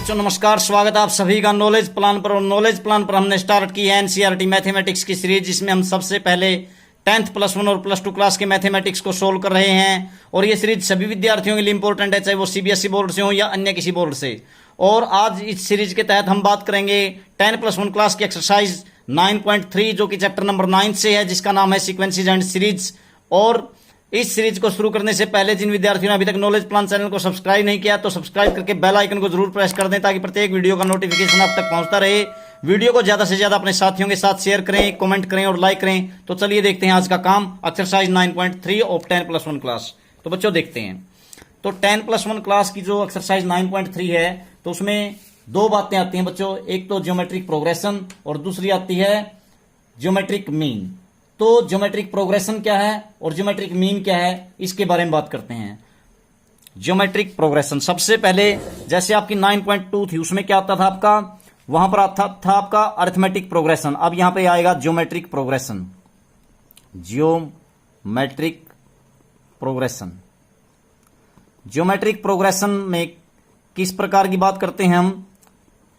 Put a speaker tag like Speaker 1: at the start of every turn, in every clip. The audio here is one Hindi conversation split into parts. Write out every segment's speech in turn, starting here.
Speaker 1: बच्चों नमस्कार, स्वागत है आप सभी का नॉलेज प्लान पर। और नॉलेज प्लान पर हमने स्टार्ट की है एनसीईआरटी मैथमेटिक्स की सीरीज, जिसमें हम सबसे पहले 10th +1 और +2 क्लास के मैथमेटिक्स को सोल्व कर रहे हैं। और ये सीरीज सभी विद्यार्थियों के लिए इंपॉर्टेंट है, चाहे वो सीबीएसई बोर्ड से हो या अन्य किसी बोर्ड से। और आज इस सीरीज के तहत हम बात करेंगे 10 +1 क्लास की एक्सरसाइज 9.3, जो कि चैप्टर नंबर 9 से है, जिसका नाम है सीक्वेंसेस एंड सीरीज। और इस सीरीज को शुरू करने से पहले जिन विद्यार्थियों ने अभी तक नॉलेज प्लान चैनल को सब्सक्राइब नहीं किया तो सब्सक्राइब करके बेल आइकन को जरूर प्रेस कर दें, ताकि प्रत्येक वीडियो का नोटिफिकेशन आप तक पहुंचता रहे। वीडियो को ज्यादा से ज्यादा अपने साथियों के साथ शेयर करें, कमेंट करें और लाइक करें। तो चलिए देखते हैं आज का काम, एक्सरसाइज 9.3 ऑफ 10 +1 क्लास। तो बच्चों देखते हैं, तो 10 +1 क्लास की जो एक्सरसाइज 9.3 है, तो उसमें दो बातें आती हैं बच्चों। एक तो ज्योमेट्रिक प्रोग्रेशन और दूसरी आती है ज्योमेट्रिक मीन। तो ज्योमेट्रिक प्रोग्रेशन क्या है और ज्योमेट्रिक मीन क्या है, इसके बारे में बात करते हैं। ज्योमेट्रिक प्रोग्रेशन, सबसे पहले जैसे आपकी 9.2 थी, उसमें क्या आता था आपका, वहां पर आता था आपका अरिथमेटिक प्रोग्रेशन। अब यहां पे आएगा geometric progression. Geometric progression, geometric progression में किस प्रकार की बात करते हैं हम,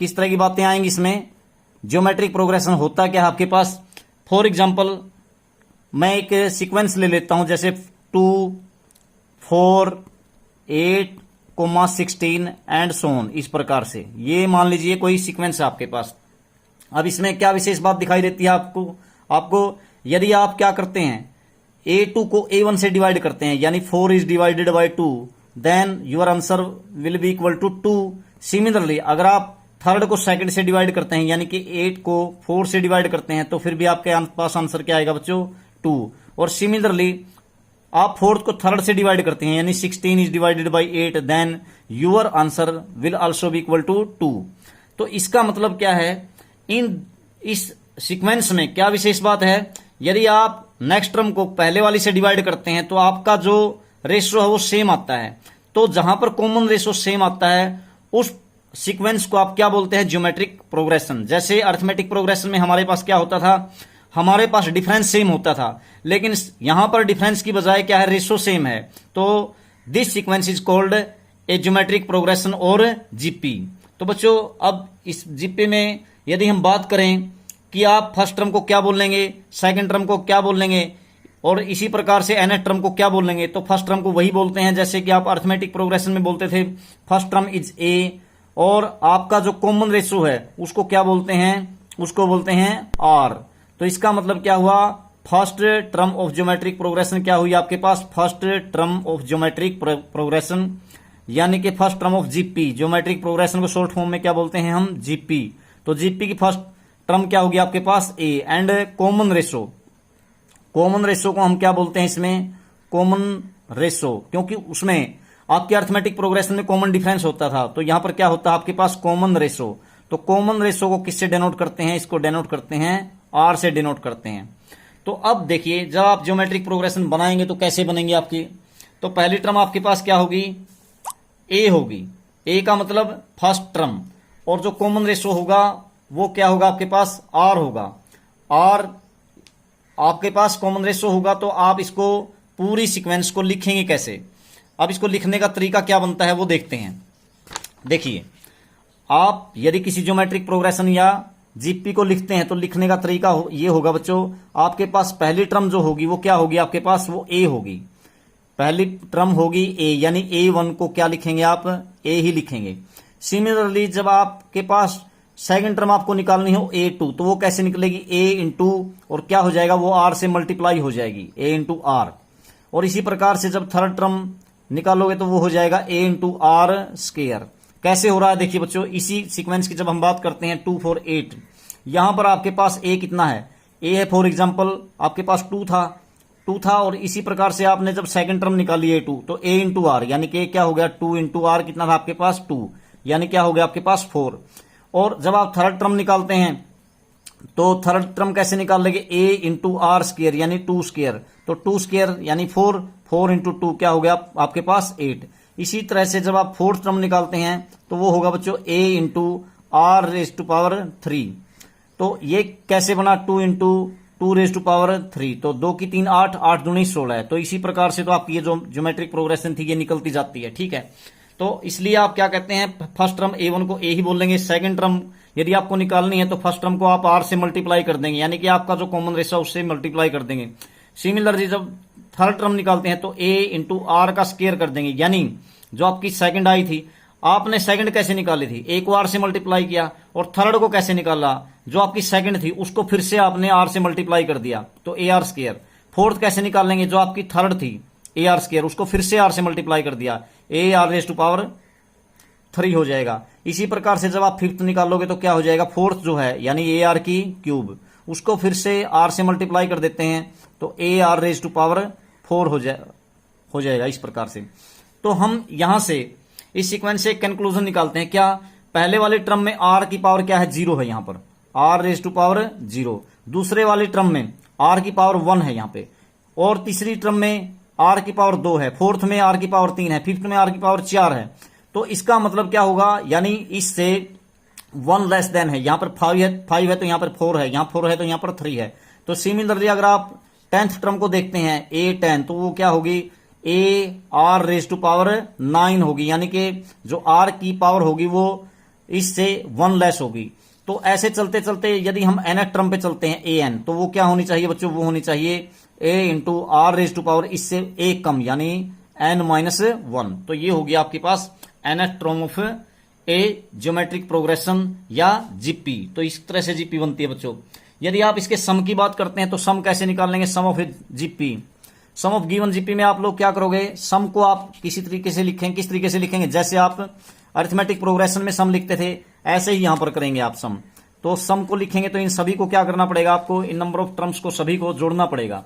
Speaker 1: किस तरह की बातें आएंगी इसमें। ज्योमेट्रिक प्रोग्रेशन होता क्या है आपके पास, फॉर एग्जाम्पल मैं एक सीक्वेंस ले लेता हूं, जैसे 2, 4, 8, 16 एंड सो ऑन, इस प्रकार से। ये मान लीजिए कोई सीक्वेंस है आपके पास। अब इसमें क्या विशेष बात दिखाई देती है आपको यदि आप क्या करते हैं, A2 को A1 से डिवाइड करते हैं, यानी 4 is divided by 2, then your answer will be equal to 2। Similarly अगर आप थर्ड को सेकंड से डिवाइड करते हैं, यानी कि 8 को 4 से डिवाइड करते हैं, तो फिर भी आपके पास आंसर क्या आएगा बच्चों, 2। और सिमिलरली आप फोर्थ को थर्ड से डिवाइड करते हैं, यानी 16 is divided by 8, then your answer will also be equal to 2। तो इसका मतलब क्या है, इस सीक्वेंस में क्या विशेष बात है, यदि आप नेक्स्ट टर्म को पहले वाली से डिवाइड करते हैं तो आपका जो रेशो है वो सेम आता है। तो जहां पर कॉमन रेशो सेम आता है, उस सीक्वेंस को आप क्या बोलते हैं, ज्योमेट्रिक प्रोग्रेशन। जैसे अरिथमेटिक प्रोग्रेशन में हमारे पास क्या होता था, हमारे पास डिफरेंस सेम होता था, लेकिन यहां पर डिफरेंस की बजाय क्या है, रेशो सेम है। तो this sequence is called a geometric progression और जीपी। तो बच्चों अब इस जीपी में यदि हम बात करें कि आप फर्स्ट टर्म को क्या बोल लेंगे, सेकंड टर्म को क्या बोल लेंगे, और इसी प्रकार से nth टर्म को क्या बोल लेंगे, तो फर्स्ट टर्म को वही बोलते हैं जैसे कि आप अरिथमेटिक प्रोग्रेशन में बोलते थे, फर्स्ट टर्म इज ए। और आपका जो कॉमन रेशो है उसको क्या बोलते हैं, उसको बोलते हैं आर। तो इसका मतलब क्या हुआ, first term of geometric progression क्या हुई आपके पास, first term of geometric progression, यानी कि first term of GP. Geometric progression को शॉर्ट फॉर्म में क्या बोलते हैं हम, जीपी। तो जीपी की फर्स्ट टर्म क्या होगी आपके पास, a. And common ratio, common ratio को हम क्या बोलते हैं इसमें, कॉमन रेशो, क्योंकि उसमें आपके अरिथमेटिक प्रोग्रेशन में कॉमन डिफरेंस होता था, तो यहां पर क्या होता है आपके पास, कॉमन रेशो। तो कॉमन रेशो को किससे डेनोट करते हैं, इसको डेनोट करते हैं आर से डेनोट करते हैं। तो अब देखिए, जब आप ज्योमेट्रिक प्रोग्रेशन बनाएंगे तो कैसे बनेंगे आपकी, तो पहली टर्म आपके पास क्या होगी, ए होगी। ए का मतलब फर्स्ट टर्म, और जो कॉमन रेशो होगा वो क्या होगा आपके पास, आर होगा। आर आपके पास कॉमन रेशो होगा, तो आप इसको पूरी सीक्वेंस को लिखेंगे कैसे। अब इसको लिखने का तरीका क्या बनता है वो देखते हैं। देखिए, आप यदि किसी ज्योमेट्रिक प्रोग्रेशन या जीपी को लिखते हैं तो लिखने का तरीका ये होगा बच्चों, आपके पास पहली टर्म जो होगी वो क्या होगी आपके पास, वो ए होगी। पहली टर्म होगी ए, यानी A1 को क्या लिखेंगे आप, ए ही लिखेंगे। सिमिलरली जब आपके पास सेकंड टर्म आपको निकालनी हो A2, तो वो कैसे निकलेगी, ए इंटू, और क्या हो जाएगा, वो आर से मल्टीप्लाई हो जाएगी, ए इंटू आर। और इसी प्रकार से जब थर्ड टर्म निकालोगे तो वो हो जाएगा ए इंटू आर स्क्वायर। कैसे हो रहा है देखिए बच्चों, इसी सीक्वेंस की जब हम बात करते हैं 2, 4, 8, यहां पर आपके पास ए कितना है, ए है फॉर एग्जांपल आपके पास 2 था, और इसी प्रकार से आपने जब सेकंड टर्म निकाली A2, तो ए इंटू आर, यानी कि क्या हो गया, 2 इंटू आर कितना था आपके पास, 2, यानी क्या हो गया आपके पास 4। और जब आप थर्ड टर्म निकालते हैं तो थर्ड टर्म कैसे निकाल लेंगे, ए इंटू आर स्क्वायर, यानी 2 स्क्वायर, तो 2 स्क्वायर यानी 4, 4 इंटू 2 क्या हो गया आपके पास 8। इसी तरह से जब आप फोर्थ टर्म निकालते हैं तो वो होगा बच्चों a into are raise to power 3। तो ये कैसे बना, 2 इंटू 2 रेज टू पावर 3, तो 2 की 3 8, 8 दूनी 16 है। तो इसी प्रकार से तो आपकी ये जो ज्योमेट्रिक प्रोग्रेशन थी ये निकलती जाती है, ठीक है। तो इसलिए आप क्या कहते हैं, फर्स्ट टर्म A1 को A ही बोल लेंगे। सेकंड टर्म यदि आपको निकालनी है तो फर्स्ट टर्म को आप R से मल्टीप्लाई कर देंगे, यानी कि आपका जो कॉमन रेशो उससे मल्टीप्लाई कर देंगे। सिमिलरली जब थर्ड टर्म निकालते हैं तो A इंटू R का स्क्वायर कर देंगे, यानी जो आपकी सेकंड आई थी, आपने सेकंड कैसे निकाली थी, A को R से मल्टीप्लाई किया, और थर्ड को कैसे निकाला, जो आपकी सेकंड थी उसको फिर से आपने R से मल्टीप्लाई कर दिया तो AR स्क्वायर। फोर्थ कैसे निकाल लेंगे, जो आपकी थर्ड थी AR स्क्वायर, उसको फिर से R से मल्टीप्लाई कर दिया, AR रेज़ टू पावर 3 हो जाएगा। इसी प्रकार से जब आप फिफ्थ निकालोगे तो क्या हो जाएगा, फोर्थ जो है यानी AR की क्यूब, उसको फिर से R से मल्टीप्लाई कर देते हैं तो AR रेज़ टू पावर 4 हो जाएगा इस प्रकार से। तो हम यहां से इस सीक्वेंस से कंक्लूजन निकालते हैं, क्या पहले वाले टर्म में R की पावर क्या है, 0 है, यहां पर R रेज़ टू पावर 0। दूसरे वाले टर्म में R की पावर 1 है यहां पे, और तीसरी टर्म में R की पावर 2 है, फोर्थ में R की पावर 3 है, फिफ्थ में R की पावर 4 है। तो इसका मतलब क्या होगा, यानी इससे 1 लेस देन है, यहां पर 5 है तो यहां पर 4 है, यहां 4 है तो यहां पर 3 है। तो सिमिलरली अगर आप 10th टर्म को देखते हैं A10, तो वो क्या होगी, AR रेज़ टू पावर 9 होगी, यानी कि जो R की पावर होगी वो इससे 1 लेस होगी। तो ऐसे चलते चलते यदि हम nth टर्म पे चलते हैं AN, तो वो क्या होनी चाहिए बच्चों, वो होनी चाहिए A into R raise to power इससे एक कम, यानी n-1। तो ये होगी आपके पास nth term of a geometric progression या जीपी। तो इस तरह से जीपी बनती है बच्चों। यदि आप इसके सम की बात करते हैं तो सम कैसे निकालेंगे, sum of GP, sum of given GP में आप लोग क्या करोगे, सम को आप किसी तरीके से लिखेंगे, किस तरीके से लिखेंगे, जैसे आप अरिथमेटिक प्रोग्रेशन में सम लिखते थे ऐसे ही यहां पर करेंगे आप सम। तो सम को लिखेंगे तो इन सभी को क्या करना पड़ेगा आपको, इन नंबर ऑफ टर्म्स को सभी को जोड़ना पड़ेगा।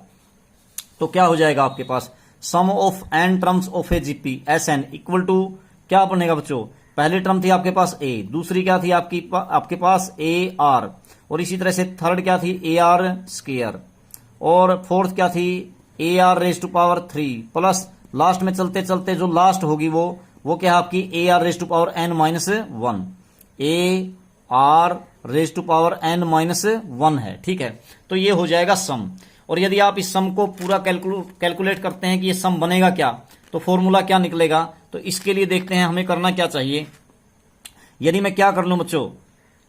Speaker 1: तो क्या हो जाएगा आपके पास, sum of n terms of a GP Sn equal to क्या बनेगा बच्चों, पहली टर्म थी आपके पास A, दूसरी क्या थी आपके पास AR, और इसी तरह से थर्ड क्या थी AR स्क्वायर, और फोर्थ क्या थी AR raise to power 3, plus last में चलते चलते जो लास्ट होगी वो क्या है आपकी AR raise to power n-1, AR raise to power n-1 है, ठीक है। तो ये हो जाएगा सम। और यदि आप इस सम को पूरा कैलकुलेट करते हैं कि ये सम बनेगा क्या, तो फॉर्मूला क्या निकलेगा, तो इसके लिए देखते हैं हमें करना क्या चाहिए। यदि मैं क्या कर लूं बच्चों,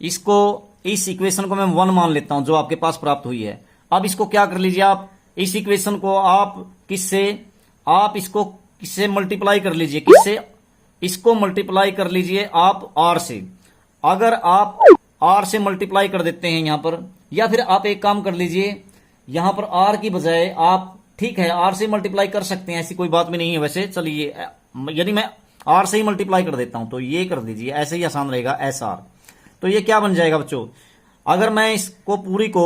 Speaker 1: इस इक्वेशन को मैं 1 मान लेता हूं जो आपके पास प्राप्त हुई है। अब इसको क्या कर लीजिए, आप इस इक्वेशन को आप इसको किससे मल्टीप्लाई कर लीजिए, इसको मल्टीप्लाई कर लीजिए आप R से। अगर आप R से मल्टीप्लाई कर देते हैं यहां पर, या फिर आप एक काम कर लीजिए, यहां पर R की बजाय आप, ठीक है R से मल्टीप्लाई कर सकते हैं, ऐसी कोई बात भी नहीं है वैसे। चलिए यदि मैं R से ही मल्टीप्लाई कर देता हूं तो ये कर दीजिए, ऐसे ही आसान रहेगा SR। तो ये क्या बन जाएगा बच्चों, अगर मैं इसको पूरी को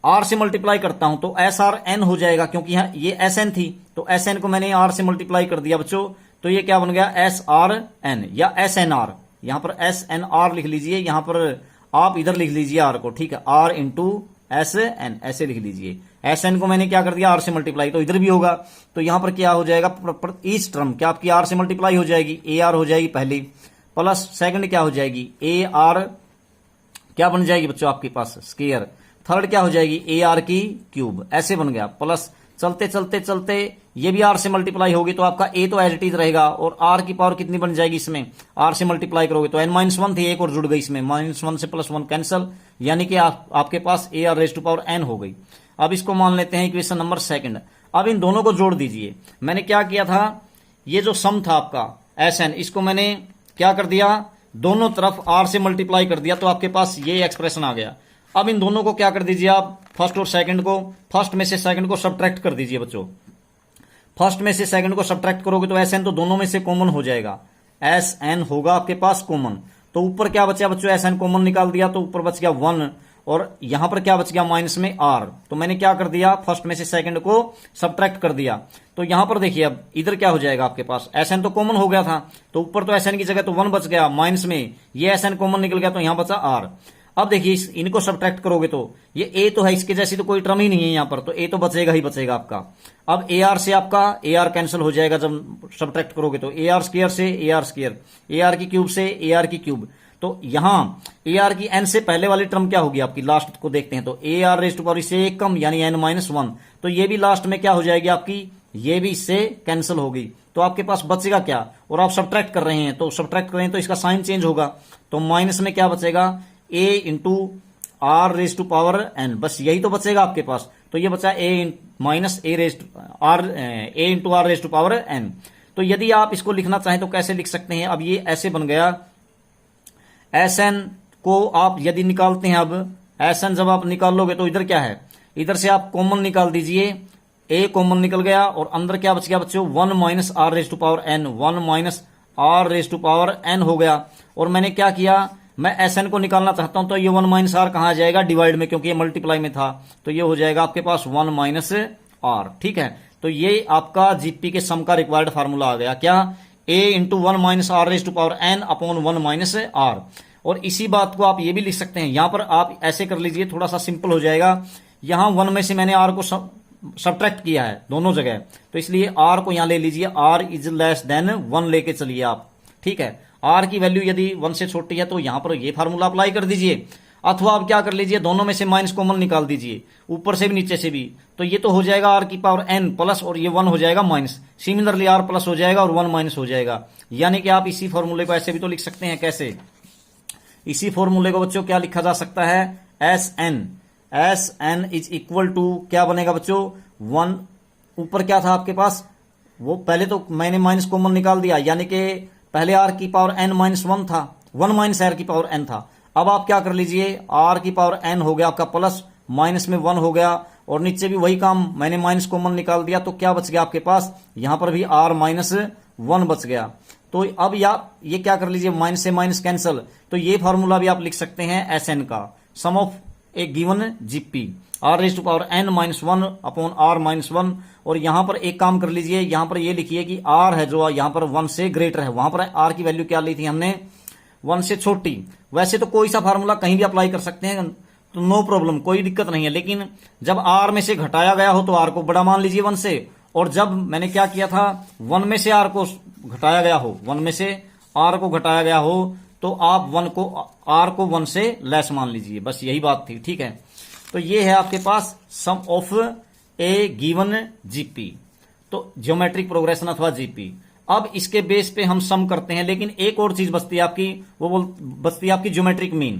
Speaker 1: R से मल्टीप्लाई करता हूं तो SRN हो जाएगा, क्योंकि ये SN थी तो SN को मैंने R से मल्टीप्लाई कर दिया बच्चों। तो ये क्या बन गया SRN या SNR, यहां पर SNR लिख लीजिए, यहां पर आप इधर लिख लीजिए R को, ठीक है, R इंटू SN ऐसे लिख लीजिए। SN को मैंने क्या कर दिया R से मल्टीप्लाई, तो इधर भी होगा। तो यहां पर क्या हो जाएगा, ईच टर्म क्या आपकी R से मल्टीप्लाई हो जाएगी, AR हो जाएगी पहली, प्लस सेकंड क्या हो जाएगी AR क्या बन जाएगी बच्चों आपके पास स्क्वायर, थर्ड क्या हो जाएगी AR की क्यूब, ऐसे बन गया। प्लस चलते चलते चलते ये भी R से मल्टीप्लाई होगी तो आपका A तो एज इट इज रहेगा, और R की पावर कितनी बन जाएगी इसमें, R से मल्टीप्लाई करोगे तो n-1 थी, एक और जुड़ गई इसमें, -1 से +1 कैंसल, यानी कि आपके पास AR raise to power n हो गई। अब इसको मान लेते हैं इक्वेशन नंबर सेकंड। अब इन दोनों को जोड़ दीजिए। मैंने क्या किया था, ये जो सम था आपका Sn, इसको मैंने क्या कर दिया, दोनों तरफ R से मल्टीप्लाई कर दिया, तो आपके पास ये एक्सप्रेशन आ गया। अब इन दोनों को क्या कर दीजिए आप, फर्स्ट और सेकंड को, फर्स्ट में से सेकंड को सब्ट्रैक्ट कर दीजिए बच्चों। फर्स्ट में से सेकंड को सब्ट्रैक्ट करोगे तो Sn तो दोनों में से कॉमन हो जाएगा, Sn होगा आपके पास कॉमन। तो ऊपर क्या बचा बच्चों, Sn कॉमन निकाल दिया तो ऊपर बच गया 1, और यहां पर क्या बच गया माइनस में R। तो मैंने क्या कर दिया, फर्स्ट में से सेकंड को सब्ट्रैक्ट कर दिया। तो यहां पर देखिए अब इधर क्या हो जाएगा आपके पास, Sn तो कॉमन हो गया था, तो ऊपर तो Sn की जगह तो 1 बच गया, माइनस में ये Sn कॉमन निकल गया तो यहां बचा R। अब देखिए इनको सब्ट्रैक्ट करोगे तो ये A तो है, इसके जैसी तो कोई टर्म ही नहीं है यहां पर, तो A तो बचेगा ही बचेगा आपका। अब AR से आपका AR कैंसिल हो जाएगा जब सब्ट्रैक्ट करोगे तो, AR स्क्वायर से AR स्क्वायर, AR की क्यूब से AR की क्यूब। तो यहां AR की n से पहले वाली टर्म क्या होगी आपकी, लास्ट को देखते हैं तो AR रेज़ टू पावर इससे एक कम यानी n-1। तो ये भी लास्ट में क्या हो जाएगी आपकी, ये भी इससे कैंसिल होगी। तो आपके पास बचेगा क्या, और आप सब्ट्रैक्ट कर रहे हैं, तो सब्ट्रैक्ट कर रहे हैं तो इसका साइन चेंज होगा, तो माइनस में क्या बचेगा, a into are raise to power n, बस यही तो बचेगा आपके पास। तो ये बचा a minus A into are raise to power n। तो यदि आप इसको लिखना चाहें तो कैसे लिख सकते हैं, अब ये ऐसे बन गया, Sn को आप यदि निकालते हैं, अब Sn जब आप निकालोगे तो इधर क्या है, इधर से आप कॉमन निकाल दीजिए, a कॉमन निकल गया और अंदर क्या बच गया बच्चों, 1 minus are raise to power n, 1 minus are raise to power n हो गया। और मैंने क्या किया, मैं Sn को निकालना चाहता हूं तो ये 1 माइनस आर कहां आ जाएगा, डिवाइड में, क्योंकि ये मल्टीप्लाई में था, तो ये हो जाएगा आपके पास 1 माइनस आर। ठीक है, तो ये आपका जीपी के सम का रिक्वायर्ड फार्मूला आ गया, क्या, a into 1 minus are raise to power n upon 1 minus R. और इसी बात को आप ये भी लिख सकते हैं, यहां पर आप ऐसे कर लीजिए, थोड़ा सा सिंपल हो जाएगा, यहां 1 में से मैंने आर को सब्ट्रैक्ट किया है दोनों जगह, तो इसलिए आर को यहां ले लीजिए, आर इज लेस देन 1 लेके चलिए आप। ठीक है, आर की वैल्यू यदि 1 से छोटी है तो यहां पर ये फार्मूला अप्लाई कर दीजिए, अथवा आप क्या कर लीजिए, दोनों में से माइनस कॉमन निकाल दीजिए, ऊपर से भी नीचे से भी, तो ये तो हो जाएगा आर की पावर n प्लस, और ये 1 हो जाएगा माइनस, सिमिलरली आर प्लस हो जाएगा और 1 माइनस हो जाएगा। यानी कि आप इसी फॉर्मूले को ऐसे भी तो लिख सकते हैं, कैसे, इसी फॉर्मूले को बच्चों क्या लिखा जा सकता है, S N is equal to क्या बनेगा बच्चों, 1, ऊपर क्या था आपके पास, वो पहले तो मैंने माइनस कॉमन निकाल दिया, यानी कि पहले आर की पावर n माइनस 1 था, 1 माइनस आर की पावर n था। अब आप क्या कर लीजिए, आर की पावर n हो गया आपका प्लस, माइनस में 1 हो गया, और नीचे भी वही काम, मैंने माइनस कॉमन निकाल दिया, तो क्या बच गया आपके पास, यहां पर भी आर माइनस 1 बच गया। तो अब ये क्या कर लीजिए, माइनस से माइनस कैंसल, तो ये फॉर्मूला भी आप लिख सकते हैं Sn का, sum of a given GP, r raise to power n minus 1 upon r minus 1। और यहां पर एक काम कर लीजिए, यहां पर ये लिखिए कि आर है जो यहां पर 1 से ग्रेटर है, वहां पर आर की वैल्यू क्या ली थी हमने, 1 से छोटी। वैसे तो कोई सा फार्मूला कहीं भी अप्लाई कर सकते हैं, तो नो प्रॉब्लम, कोई दिक्कत नहीं है, लेकिन जब आर में से घटाया गया हो तो आर को बड़ा मान लीजिए 1 से, और जब मैंने क्या किया था, 1 में से आर को घटाया गया हो, 1 में से आर को घटाया गया हो, तो आप आर को 1 से लेस मान लीजिए, बस यही बात थी। ठीक है, तो ये है आपके पास sum of a given GP, तो ज्योमेट्रिक प्रोग्रेशन अथवा जीपी। अब इसके बेस पे हम सम करते हैं, लेकिन एक और चीज बचती है आपकी, वो बचती है आपकी ज्योमेट्रिक मीन।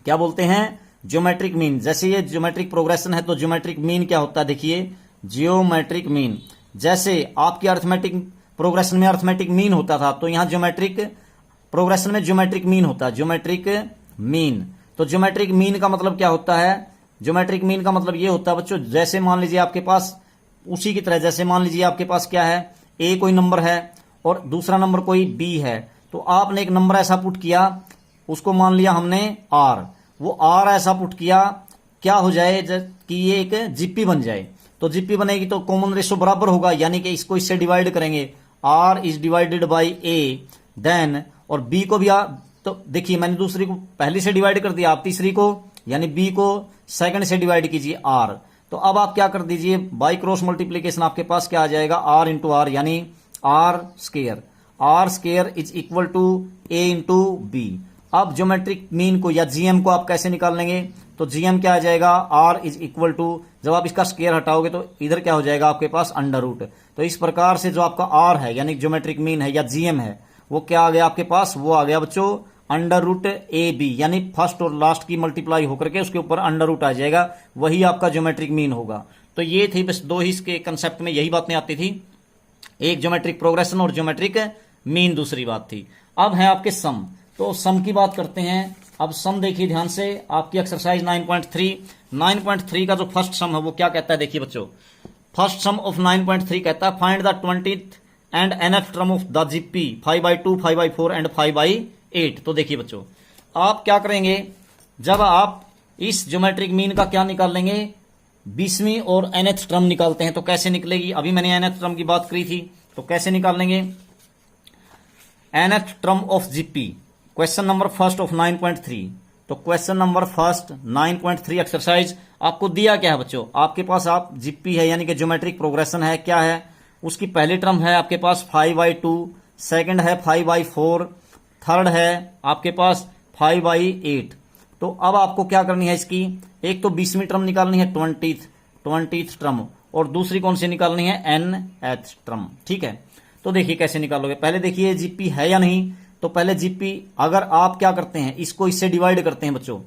Speaker 1: क्या बोलते हैं, ज्योमेट्रिक मीन। जैसे ये ज्योमेट्रिक प्रोग्रेशन है तो ज्योमेट्रिक मीन क्या होता है, देखिए, जियोमेट्रिक मीन, जैसे आपकी अर्थमेटिक प्रोग्रेशन में अर्थमेटिक मीन होता था, तो यहां ज्योमेट्रिक प्रोग्रेशन में ज्योमेट्रिक मीन होता है, ज्योमेट्रिक मीन। तो ज्योमेट्रिक मीन का मतलब क्या होता है, ज्योमेट्रिक मीन का मतलब ये होता है बच्चों, जैसे मान लीजिए आपके पास, उसी की तरह, जैसे मान लीजिए आपके पास क्या है, ए कोई नंबर है और दूसरा नंबर कोई बी है, तो आपने एक नंबर ऐसा पुट किया, उसको मान लिया हमने आर, वो आर ऐसा पुट किया, क्या हो जाए कि ये एक जीपी बन जाए। तो जीपी बनेगी तो कॉमन रेशियो बराबर होगा, यानी कि इसको इससे डिवाइड करेंगे, R is divided by A, then, और बी को भी तो देखिए मैंने दूसरी को पहली से डिवाइड कर दिया, आप तीसरी को यानी बी को सेकंड से डिवाइड कीजिए आर। तो अब आप क्या कर दीजिए, बाई क्रॉस मल्टीप्लीकेशन आपके पास क्या आ जाएगा, आर इंटू आर, यानी R square is equal to A into B. अब ज्योमेट्रिक मीन को या जीएम को आप कैसे निकाल लेंगे, तो जीएम क्या आ जाएगा, आर इज इक्वल टू, जब आप इसका स्केयर हटाओगे तो इधर क्या हो जाएगा आपके पास, अंडर रूट। तो इस प्रकार से जो आपका आर है यानी ज्योमेट्रिक मीन है या जीएम है, वो क्या आ गया आपके पास, वो आ गया बच्चों अंडर रूट ए बी, यानी फर्स्ट और लास्ट की मल्टीप्लाई होकर के उसके ऊपर अंडर रूट आ जाएगा, वही आपका ज्योमेट्रिक मीन होगा। तो ये थी बस दो ही इसके कंसेप्ट में यही बातें आती थी, एक ज्योमेट्रिक प्रोग्रेशन और ज्योमेट्रिक मीन दूसरी बात थी। अब है आपके सम, तो सम की बात करते हैं। अब सम देखिए ध्यान से, आपकी एक्सरसाइज 9.3 का जो फर्स्ट सम है वो क्या कहता है, देखिए बच्चों, फर्स्ट सम ऑफ 9.3 कहता है find the 20th and nth term of the GP 5/2, 5/4 and 5/8। तो देखिए बच्चों, आप क्या करेंगे, जब आप इस ज्योमेट्रिक मीन का क्या निकाल लेंगे, 20वीं और nth टर्म निकालते हैं तो कैसे निकलेगी, अभी मैंने nth टर्म की बात करी थी, तो कैसे निकाल लेंगे, nth term of GP, question number first of 9.3। तो क्वेश्चन नंबर फर्स्ट 9.3 एक्सरसाइज आपको दिया क्या है बच्चों, आपके पास आप जीपी है यानी कि ज्योमेट्रिक प्रोग्रेशन है, क्या है उसकी पहली टर्म है आपके पास 5/2, सेकंड है 5/4, थर्ड है आपके पास 5/8। तो अब आपको क्या करनी है इसकी, एक तो 20वीं टर्म निकालनी है 20th टर्म, और दूसरी कौन सी निकालनी है nth टर्म। ठीक है, तो देखिए कैसे निकालोगे। पहले देखिए जीपी है या नहीं, तो पहले जीपी अगर आप क्या करते हैं, इसको इससे डिवाइड करते हैं बच्चों,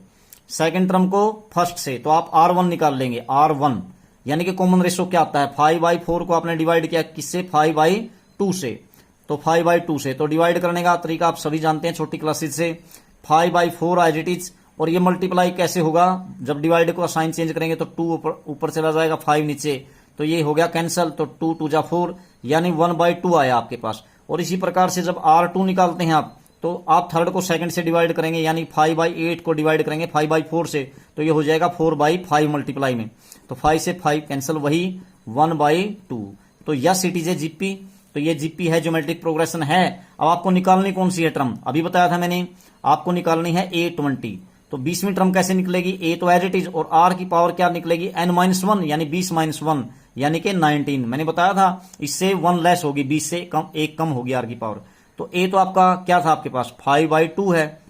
Speaker 1: सेकंड टर्म को फर्स्ट से, तो आप R1 निकाल लेंगे। R1 यानी कि कॉमन रेशो क्या आता है, 5/4 को आपने डिवाइड किया किससे, 5/2 से, तो 5/2 से, तो डिवाइड करने का तरीका आप सभी जानते हैं छोटी क्लासेस से, 5/4 एज इट इज। और ये मल्टीप्लाई कैसे होगा, जब डिवाइड को साइन चेंज करेंगे तो 2 ऊपर चला जाएगा, 5 नीचे, तो ये हो गया कैंसल, तो 2 2 जा 4 यानी 1/2 आया आपके पास। और इसी प्रकार से जब R2 निकालते हैं आप, तो आप थर्ड को सेकंड से डिवाइड करेंगे, यानी 5/8 को डिवाइड करेंगे 5/4 से, तो ये हो जाएगा 4/5 मल्टीप्लाई में, तो 5 से 5 कैंसिल, वही 1/2। तो yes it is a GP. तो ये जीपी है, ज्योमेट्रिक प्रोग्रेशन है। अब आपको निकालनी कौन सी है टर्म, अभी बताया था मैंने, आपको निकालनी है A20। तो 20वीं टर्म कैसे निकलेगी, A तो एज इट इज, और R की पावर क्या निकलेगी, n-1 यानी 20-1 यानी कि 19। मैंने बताया था इससे 1 लेस होगी, 20 से कम, 1 कम होगी R की पावर। तो A तो आपका क्या था आपके पास 5/2 है,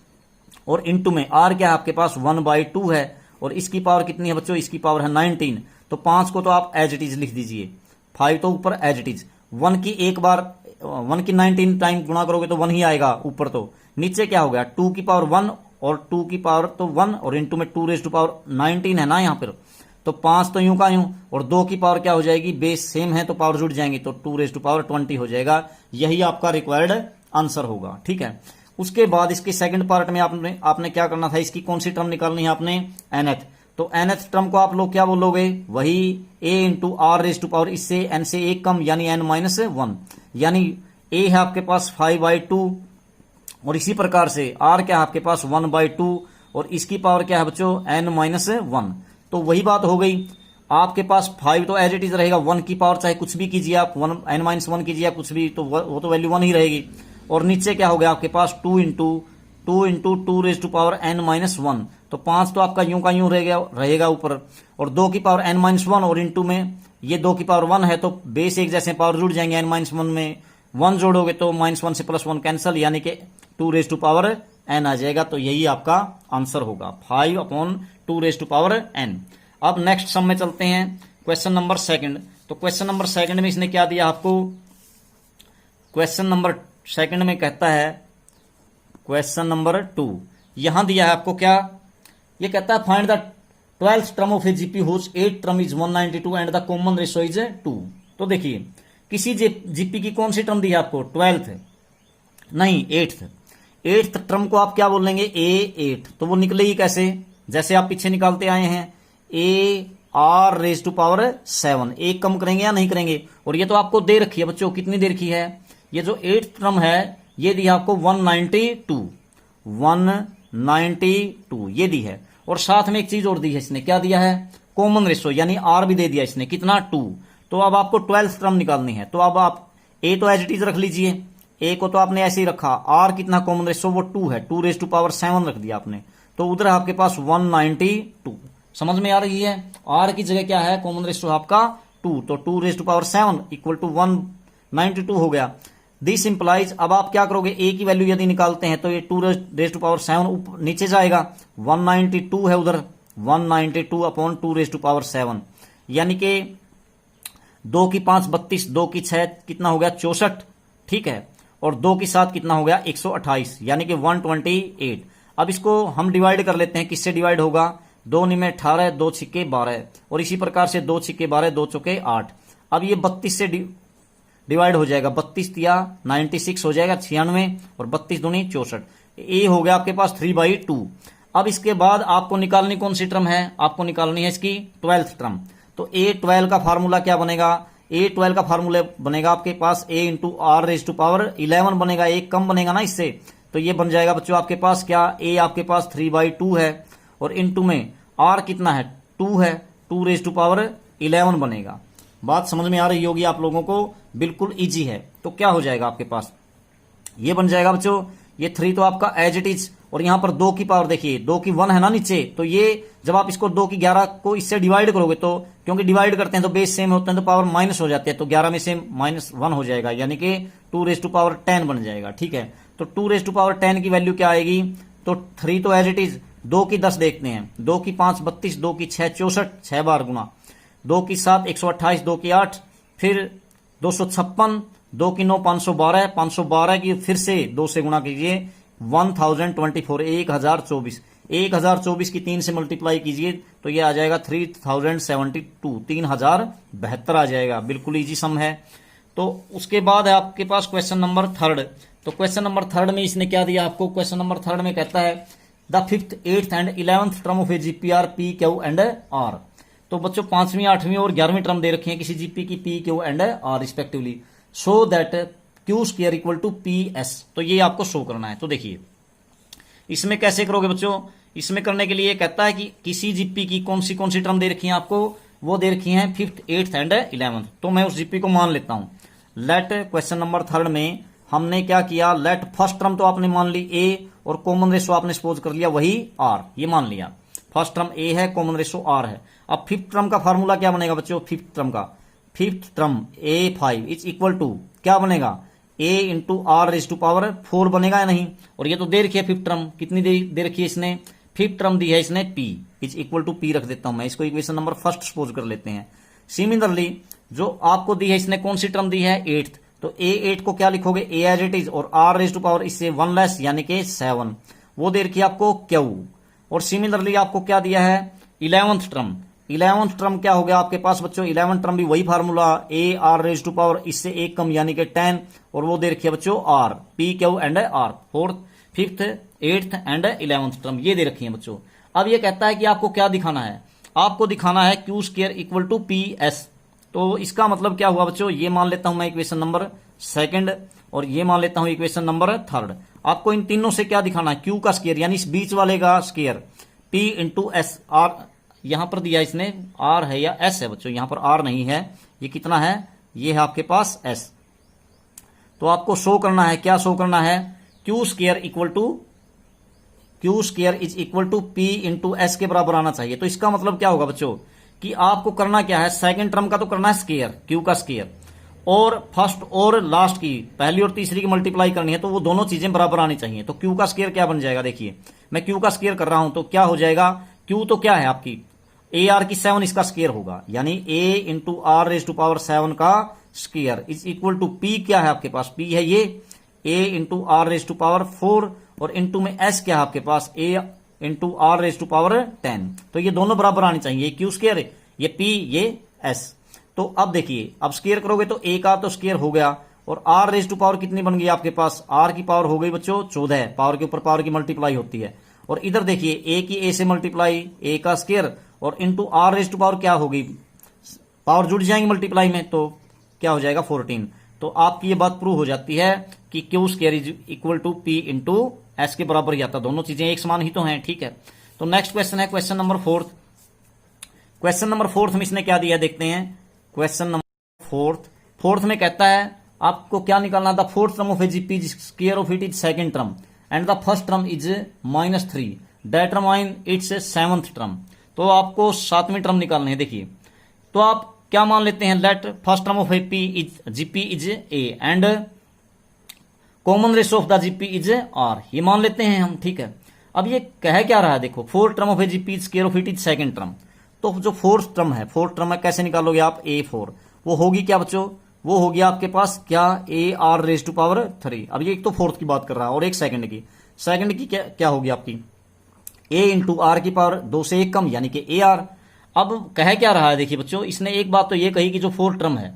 Speaker 1: और इनटू में R क्या है आपके पास 1/2 है, और इसकी पावर कितनी है बच्चों, इसकी पावर है 19। तो 5 को तो आप एज इट इज लिख दीजिए, 5 तो ऊपर एज इट इज, 1 की एक बार 1 की 19 टाइम गुणा करोगे तो 1 ही आएगा ऊपर, तो नीचे क्या हो गया 2 की पावर 1 और 2 की पावर तो 1, और इनटू में 2 रेज़ टू पावर 19 है ना यहाँ पर, तो 5 तो यूं का यूं, और 2 की पावर क्या हो जाएगी, बेस सेम है तो पावर जुड़ जाएंगी, तो 2 रेज़ टू पावर 20 हो जाएगा। यही आपका रिक्वायर्ड आंसर होगा, ठीक है। उसके बाद इसके सेकंड पार्ट में आपने क्या करना था, इसकी कौन सी टर्म निकालनी है आपने, nth। तो nth टर्म को आप लोग क्या बोलोगे, वही a into r raise to power, इससे n से 1 कम यानी n-1, यानी a है आपके पास 5/2, और इसी प्रकार से r क्या है आपके पास 1/2, और इसकी पावर क्या है बच्चों n-1। तो वही बात हो गई, आपके पास 5 तो एज इट इज रहेगा, 1 की पावर चाहे कुछ भी कीजिए आप, n-1 कीजिए या कुछ भी, तो वो तो वैल्यू 1 ही रहेगी। और नीचे क्या हो गया आपके पास 2 into 2 raise to power n-1, तो 5 तो आपका यूं का यूं रहेगा ऊपर, और 2 की पावर n-1, और इंटू में ये 2 की पावर 1 है, तो बेस एक जैसे पावर जुड़ जाएंगे, n-1 में 1 जोड़ोगे तो -1 से +1 कैंसिल, यानी कि 2 रेज़ टू पावर n आ जाएगा। तो यही आपका आंसर होगा 5/2 रेज़ टू पावर n। अब नेक्स्ट सम में चलते हैं, क्वेश्चन नंबर सेकंड। तो क्वेश्चन नंबर सेकंड में इसने क्या दिया आपको, क्वेश्चन नंबर सेकंड में कहता है, क्वेश्चन नंबर 2 यहां दिया है आपको क्या, ये कहता है find the 12th term of a GP whose 8th term is 192 and the common ratio is 2। तो देखिए किसी जीपी की कौन सी टर्म दी है आपको, 12th नहीं 8th टर्म को आप क्या बोलेंगे, A8। तो वो निकलेगी कैसे, जैसे आप पीछे निकालते आए हैं, AR रेज़ टू पावर 7, 1 कम करेंगे या नहीं करेंगे, और ये तो आपको दे रखी है बच्चों, कितनी दे रखी है, ये जो 8th टर्म है ये दी है आपको 192 ये दी है, और साथ में एक चीज और दी है इसने, क्या दिया है, कॉमन रेशो, यानी R भी दे दिया इसने, कितना 2। तो अब आपको 12th टर्म निकालनी है, तो अब आप A तो एज इट इज रख लीजिए, A को तो आपने ऐसे ही रखा, R कितना कॉमन रेशो वो 2 है, 2 रेज़ टू पावर 7 रख दिया आपने, तो उधर आपके पास 192। समझ में आ रही है, R की जगह क्या है, कॉमन रेशो आपका 2, तो 2 raise to power 7 equal to 192 हो गया। दिस इंप्लाइज, अब आप क्या करोगे, A की वैल्यू यदि निकालते हैं तो ये 2 रेज़ टू पावर 7 नीचे जाएगा, 192 है उधर, 192/2 रेज़ टू पावर 7, यानी कि 2 की 5 32, 2 की 6 कितना हो गया 64, ठीक है, और 2 की 7 कितना हो गया 128, यानी कि 128। अब इसको हम डिवाइड कर लेते हैं, किससे डिवाइड होगा, 2 में 18, 2 छिक्के 12, और इसी प्रकार से 2 छिक्के 12, 2 चौके 8। अब ये 32 से डिवाइड हो जाएगा, 32 तिया 96 हो जाएगा 96, और 32 दूनी 64, ए हो गया आपके पास 3/2। अब इसके बाद आपको निकालनी कौन सी टर्म है, आपको निकालनी है इसकी 12th टर्म। तो A12 का फार्मूला क्या बनेगा, A12 का फार्मूला बनेगा आपके पास A into r raise to power 11 बनेगा, एक कम बनेगा ना इससे, तो ये बन जाएगा बच्चों आपके पास क्या, A आपके पास 3/2 है, और इनटू में R कितना है 2 है, 2 रेज़ टू पावर 11 बनेगा। बात समझ में आ रही होगी आप लोगों को, बिल्कुल इजी है। तो क्या हो जाएगा आपके पास, ये बन जाएगा बच्चों, ये 3 तो आपका एज इट इज, और यहां पर 2 की पावर देखिए, 2 की 1 है ना नीचे, तो ये जब आप इसको 2 की 11 को इससे डिवाइड करोगे, तो क्योंकि डिवाइड करते हैं तो बेस सेम होते हैं तो पावर माइनस हो जाती है, तो 11 में से -1 हो जाएगा, यानी कि 2 रेज़ टू पावर 10 बन जाएगा, ठीक है। तो 2 रेज़ टू पावर 10 की वैल्यू क्या आएगी, तो 3 तो एज इट इज, 2 की 10 देखते हैं, 2 की 5 32, 2 की 6 64, 6 बार गुना, 2 की 7 128, 2 की 8 फिर 256, 2 की 9 512, 512 की फिर से 2 से गुणा कीजिए 1024, 1024, 1024 की 3 से मल्टीप्लाई कीजिए तो ये आ जाएगा 3072, 3072 आ जाएगा। बिल्कुल इजी सम है। तो उसके बाद है आपके पास क्वेश्चन नंबर थर्ड। तो क्वेश्चन नंबर थर्ड में इसने क्या दिया आपको, क्वेश्चन नंबर थर्ड में कहता है the 5th, 8th and 11th term of a GP are p q and r. तो बच्चों 5वीं, 8वीं और 11वीं टर्म दे रखी है किसी जीपी की p q and r respectively, so that q square equal to p s. तो ये आपको शो करना है। तो देखिए इसमें कैसे करोगे बच्चों, इसमें करने के लिए कहता है कि किसी जीपी की कौन सी टर्म दे रखी है आपको, वो दे रखी है 5th, 8th एंड 11th। तो मैं उस जीपी को मान लेता हूं। लेट क्वेश्चन नंबर थर्ड में हमने क्या किया, लेट फर्स्ट टर्म तो आपने मान ली ए और कॉमन रेशो आपने सपोज कर लिया वही आर, ये मान लिया। फर्स्ट टर्म ए है, कॉमन रेशो आर है। अब 5th टर्म का फार्मूला क्या बनेगा बच्चों, 5th टर्म का, 5th term A5 is equal to क्या बनेगा, a into are raise to power 4 बनेगा या नहीं। और ये तो दे रखी है 5th टर्म, कितनी दे रखी है इसने, 5th टर्म दी है इसने p is equal to p रख देता हूं मैं, इसको इक्वेशन नंबर फर्स्ट सपोज कर लेते हैं। सिमिलरली जो आपको दी है इसने कौन सी टर्म दी है 8th, तो A8 को क्या लिखोगे a एज इट इज और r रेज टू पावर इससे 1 लेस यानी कि 7, वो दे रखी है आपको q। और सिमिलरली आपको क्या दिया है 11th टर्म, 11th टर्म क्या हो गया आपके पास बच्चों, 11th टर्म भी वही formula a r raise to power इससे एक कम यानी कि 10, और वो दे रखी है बच्चों r p q and r, 4th, 5th, 8th and 11th term ये दे रखी है बच्चों। अब ये कहता है कि आपको क्या दिखाना है, आपको दिखाना है q square equal to p s. तो इसका मतलब क्या हुआ बच्चों, ये मान लेता हूं मैं इक्वेशन नंबर सेकंड और ये मान लेता हूं इक्वेशन नंबर थर्ड। आपको इन तीनों से क्या दिखाना है, क्यू का स्क्वायर यानी इस बीच वाले का square, p into s, r यहां पर दिया इसने आर है या एस है बच्चों, यहां पर आर नहीं है, ये कितना है, ये है आपके पास एस। तो आपको शो करना है, क्या शो करना है, q square is equal to p into s के बराबर आना चाहिए। तो इसका मतलब क्या होगा बच्चों कि आपको करना क्या है, सेकंड टर्म का तो करना है स्क्वायर, क्यू का स्क्वायर, और फर्स्ट और लास्ट की पहली और तीसरी की मल्टीप्लाई करनी है, तो वो दोनों चीजें बराबर आनी चाहिए। तो क्यू का स्क्वायर क्या बन जाएगा, देखिए मैं क्यू का स्क्वायर कर रहा हूं तो क्या हो जाएगा, क्यू तो क्या है आपकी ए आर की 7 इसका स्क्वायर होगा, यानी a into are raise to power 7 का square is equal to p, क्या है आपके पास पी है ये a into are raise to power 4, और इंटू में एस क्या है आपके पास a into are raise to power 10। तो ये दोनों बराबर आनी चाहिए, ये क्यू स्क्वायर ये पी ये एस। तो अब देखिए अब स्क्वायर करोगे तो ए का तो स्क्वायर हो गया, और आर रेज टू पावर कितनी बन गई आपके पास, आर की पावर हो गई बच्चों 14, पावर के ऊपर पावर की मल्टीप्लाई होती है। और इधर देखिए ए की ए से मल्टीप्लाई, ए का स्क्वायर और into are raise to power क्या होगी, पावर जुड़ जाएंगे मल्टीप्लाई में, तो क्या हो जाएगा 14। तो आपकी ये बात प्रूव हो जाती है कि q square is equal to p into s के बराबर ही आता, दोनों चीजें एक समान ही तो हैं, ठीक है। तो नेक्स्ट क्वेश्चन है question number fourth. Question number fourth में इसने क्या दिया देखते हैं, क्वेश्चन नंबर फोर्थ में कहता है आपको क्या निकालना था, fourth term of a GP square of it is second term and the first term is -3, determine its 7th term. तो आपको 7वीं टर्म निकालनी है। देखिए तो आप क्या मान लेते हैं, let first term of A p is GP is a and common ratio of the GP is r, ये मान लेते हैं हम, ठीक है। अब ये कह क्या रहा है, देखो fourth term of a GP square of it is second term, तो जो फोर्थ टर्म है कैसे निकालोगे आप, A4 वो होगी क्या बच्चों, वो होगी आपके पास क्या a r raise to power 3। अब ये एक तो फोर्थ की बात कर रहा है और एक सेकंड की क्या होगी आपकी a इंटू आर की पावर 2 से 1 कम यानी कि ए आर। अब कह क्या रहा है, देखिए बच्चों इसने एक बात तो ये कही कि जो फोर्थ टर्म है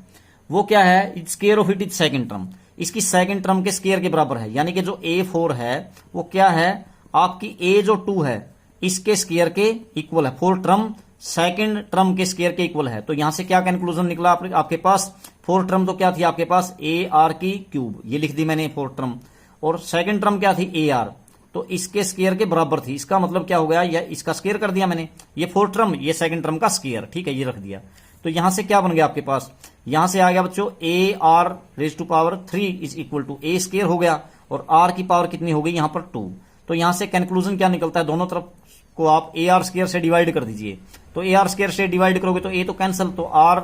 Speaker 1: वो क्या है, square of it is second term, इसकी सेकंड टर्म के स्क्वायर के बराबर है, यानी कि जो A4 है वो क्या है आपकी A जो 2 है इसके स्क्वायर के इक्वल है, फोर्थ टर्म सेकंड टर्म के स्क्वायर के इक्वल है। तो यहां से क्या कंक्लूजन निकला आपके पास, फोर्थ टर्म तो क्या थी आपके पास ए आर की क्यूब, ये लिख दी मैंने फोर्थ टर्म, और सेकंड टर्म क्या थी ए आर, तो इसके स्क्वायर के बराबर थी। इसका मतलब क्या हो गया, या इसका स्क्वायर कर दिया मैंने, ये फोर्थ टर्म ये सेकंड टर्म का स्क्वायर, ठीक है, ये रख दिया। तो यहां से क्या बन गया आपके पास, यहां से आ गया बच्चों a r raise to power 3 is equal to a square हो गया, और आर की पावर कितनी हो गई यहां पर 2। तो यहां से कंक्लूजन क्या निकलता है, दोनों तरफ को आप ए आर स्क्वायर से डिवाइड कर दीजिए। तो ए आर स्क्वायर से डिवाइड करोगे तो ए तो कैंसिल, तो आर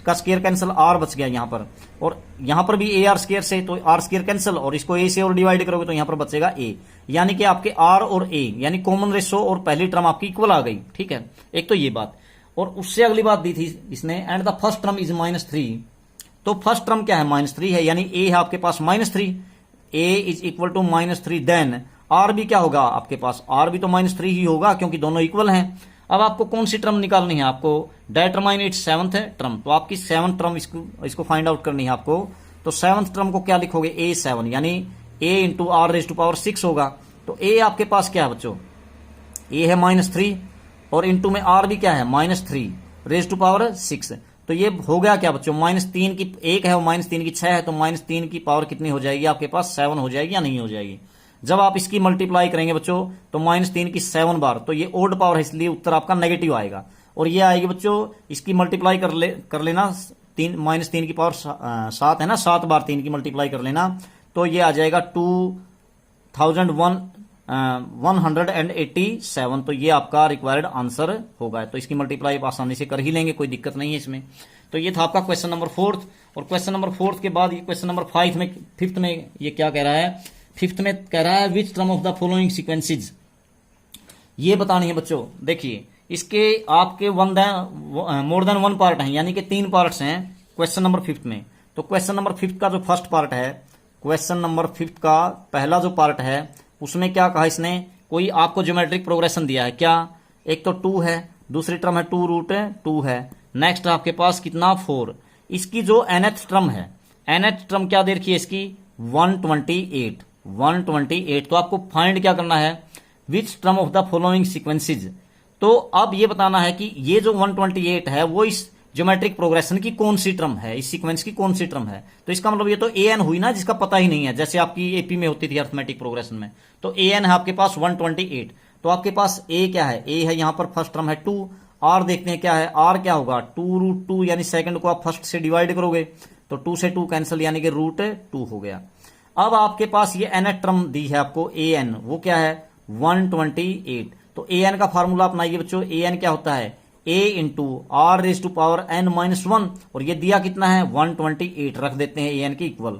Speaker 1: का स्क्वायर कैंसिल, आर बच गया यहां पर, और यहां पर भी ए आर स्क्वायर से, तो आर स्क्वायर कैंसिल, और इसको ए से और डिवाइड करोगे तो यहां पर बचेगा ए, यानी कि आपके आर और ए यानी कॉमन रेशो और पहली टर्म आपकी इक्वल आ गई, ठीक है। एक तो ये बात, और उससे अगली बात दी थी इसने, and the first term is -3, तो फर्स्ट टर्म क्या है, -3 है, यानी ए है आपके पास -3, a is equal to -3, then r भी क्या होगा आपके पास, आर भी तो -3 ही होगा क्योंकि दोनों इक्वल हैं। अब आपको कौन सी टर्म निकालनी है, आपको डिटरमाइन इट्स सेवंथ टर्म, तो आपकी सेवंथ टर्म इसको फाइंड आउट करनी है आपको। तो सेवंथ टर्म को क्या लिखोगे, A7, यानी a into are raise to power 6 होगा। तो a आपके पास क्या है बच्चों, a है -3 और इंटू में r भी क्या है -3 रेज टू पावर 6। तो ये हो गया क्या बच्चों, -3 की 1 है और -3 की 6 है, तो -3 की पावर कितनी हो जाएगी आपके पास, 7 हो जाएगी या नहीं हो जाएगी। जब आप इसकी मल्टीप्लाई करेंगे बच्चों तो -3 की 7 बार, तो ये ओड पावर है इसलिए उत्तर आपका नेगेटिव आएगा। और ये आएगी बच्चों, इसकी मल्टीप्लाई कर लेना, -3 की पावर 7 है ना, 7 बार 3 की मल्टीप्लाई कर लेना, तो ये आ जाएगा 2187। तो ये आपका रिक्वायर्ड आंसर होगा। तो इसकी मल्टीप्लाई आप आसानी से कर ही लेंगे, कोई दिक्कत नहीं है इसमें। तो ये था आपका क्वेश्चन नंबर 4। और क्वेश्चन नंबर 4 के बाद ये क्वेश्चन नंबर 5 में ये क्या कह रहा है, 5th में कह रहा है which term of the following sequences, ये बतानी है बच्चों। देखिए इसके आपके मोर देन 1 पार्ट है, यानी कि 3 पार्ट्स हैं क्वेश्चन नंबर 5 में। तो क्वेश्चन नंबर 5 का जो फर्स्ट पार्ट है, क्वेश्चन नंबर 5 का पहला जो पार्ट है उसमें क्या कहा इसने, कोई आपको ज्योमेट्रिक प्रोग्रेशन दिया है क्या, एक तो 2 है, दूसरी टर्म है 2√2 है, नेक्स्ट आपके पास कितना 4। इसकी जो nth टर्म है, nth टर्म क्या दे रखी है इसकी 128। तो आपको फाइंड क्या करना है, which term of the following sequences. तो अब ये बताना है कि ये जो 128 है वो इस ज्योमेट्रिक प्रोग्रेशन की कौन सी टर्म है, इस सीक्वेंस की कौन सी टर्म है। तो इसका मतलब ये तो an हुई ना, जिसका पता ही नहीं है, जैसे आपकी एपी में होती थी अर्थमेटिक प्रोग्रेशन में। तो an है आपके पास 128। तो आपके पास a क्या है, a है यहां पर फर्स्ट टर्म है 2, r देखते हैं क्या है, r क्या होगा 2√2, यानी सेकंड को आप फर्स्ट से डिवाइड करोगे तो 2 से 2 कैंसिल, यानी कि √2 हो गया। अब आपके पास ये nth टर्म दी है आपको an, वो क्या है 128। तो an का फार्मूला अपनाइए बच्चों, an क्या होता है a into are raise to power n-1, और ये दिया कितना है 128, रख देते हैं an के इक्वल।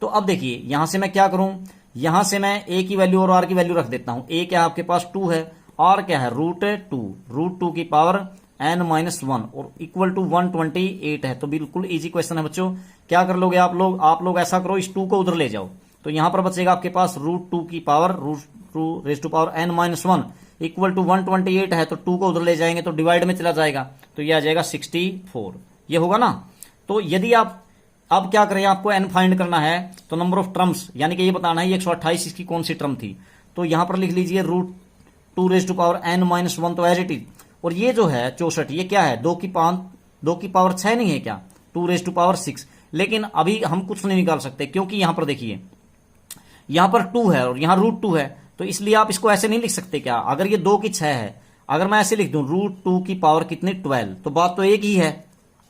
Speaker 1: तो अब देखिए यहां से मैं क्या करूं, यहां से मैं a की वैल्यू और r की वैल्यू रख देता हूं। a क्या है आपके पास 2 है, r क्या है √2 की पावर n-1 और इक्वल टू 128 है। तो बिल्कुल इजी क्वेश्चन है बच्चों। क्या कर लोगे आप लोग ऐसा करो, इस 2 को उधर ले जाओ, तो यहां पर बचेगा आपके पास √2 की power √2 raise to power n-1 equal to 128 है। तो 2 को उधर ले जाएंगे तो डिवाइड में चला जाएगा, तो ये आ जाएगा 64, ये होगा ना। तो यदि आप अब क्या करें, आपको n फाइंड करना है, तो नंबर ऑफ टर्म्स, यानी कि ये बताना है 128 इसकी कौन सी टर्म थी। तो यहां पर लिख लीजिए √2 रेज टू पावर n-1, तो एज इट इज। और ये जो है 64, ये क्या है 2 की पावर 6 नहीं है क्या, 2 रेज टू पावर 6। लेकिन अभी हम कुछ नहीं निकाल सकते, क्योंकि यहां पर देखिए यहां पर 2 है और यहां √2 है, तो इसलिए आप इसको ऐसे नहीं लिख सकते क्या, अगर ये 2 की 6 है, अगर मैं ऐसे लिख दूं √2 की पावर कितनी 12, तो बात तो एक ही है,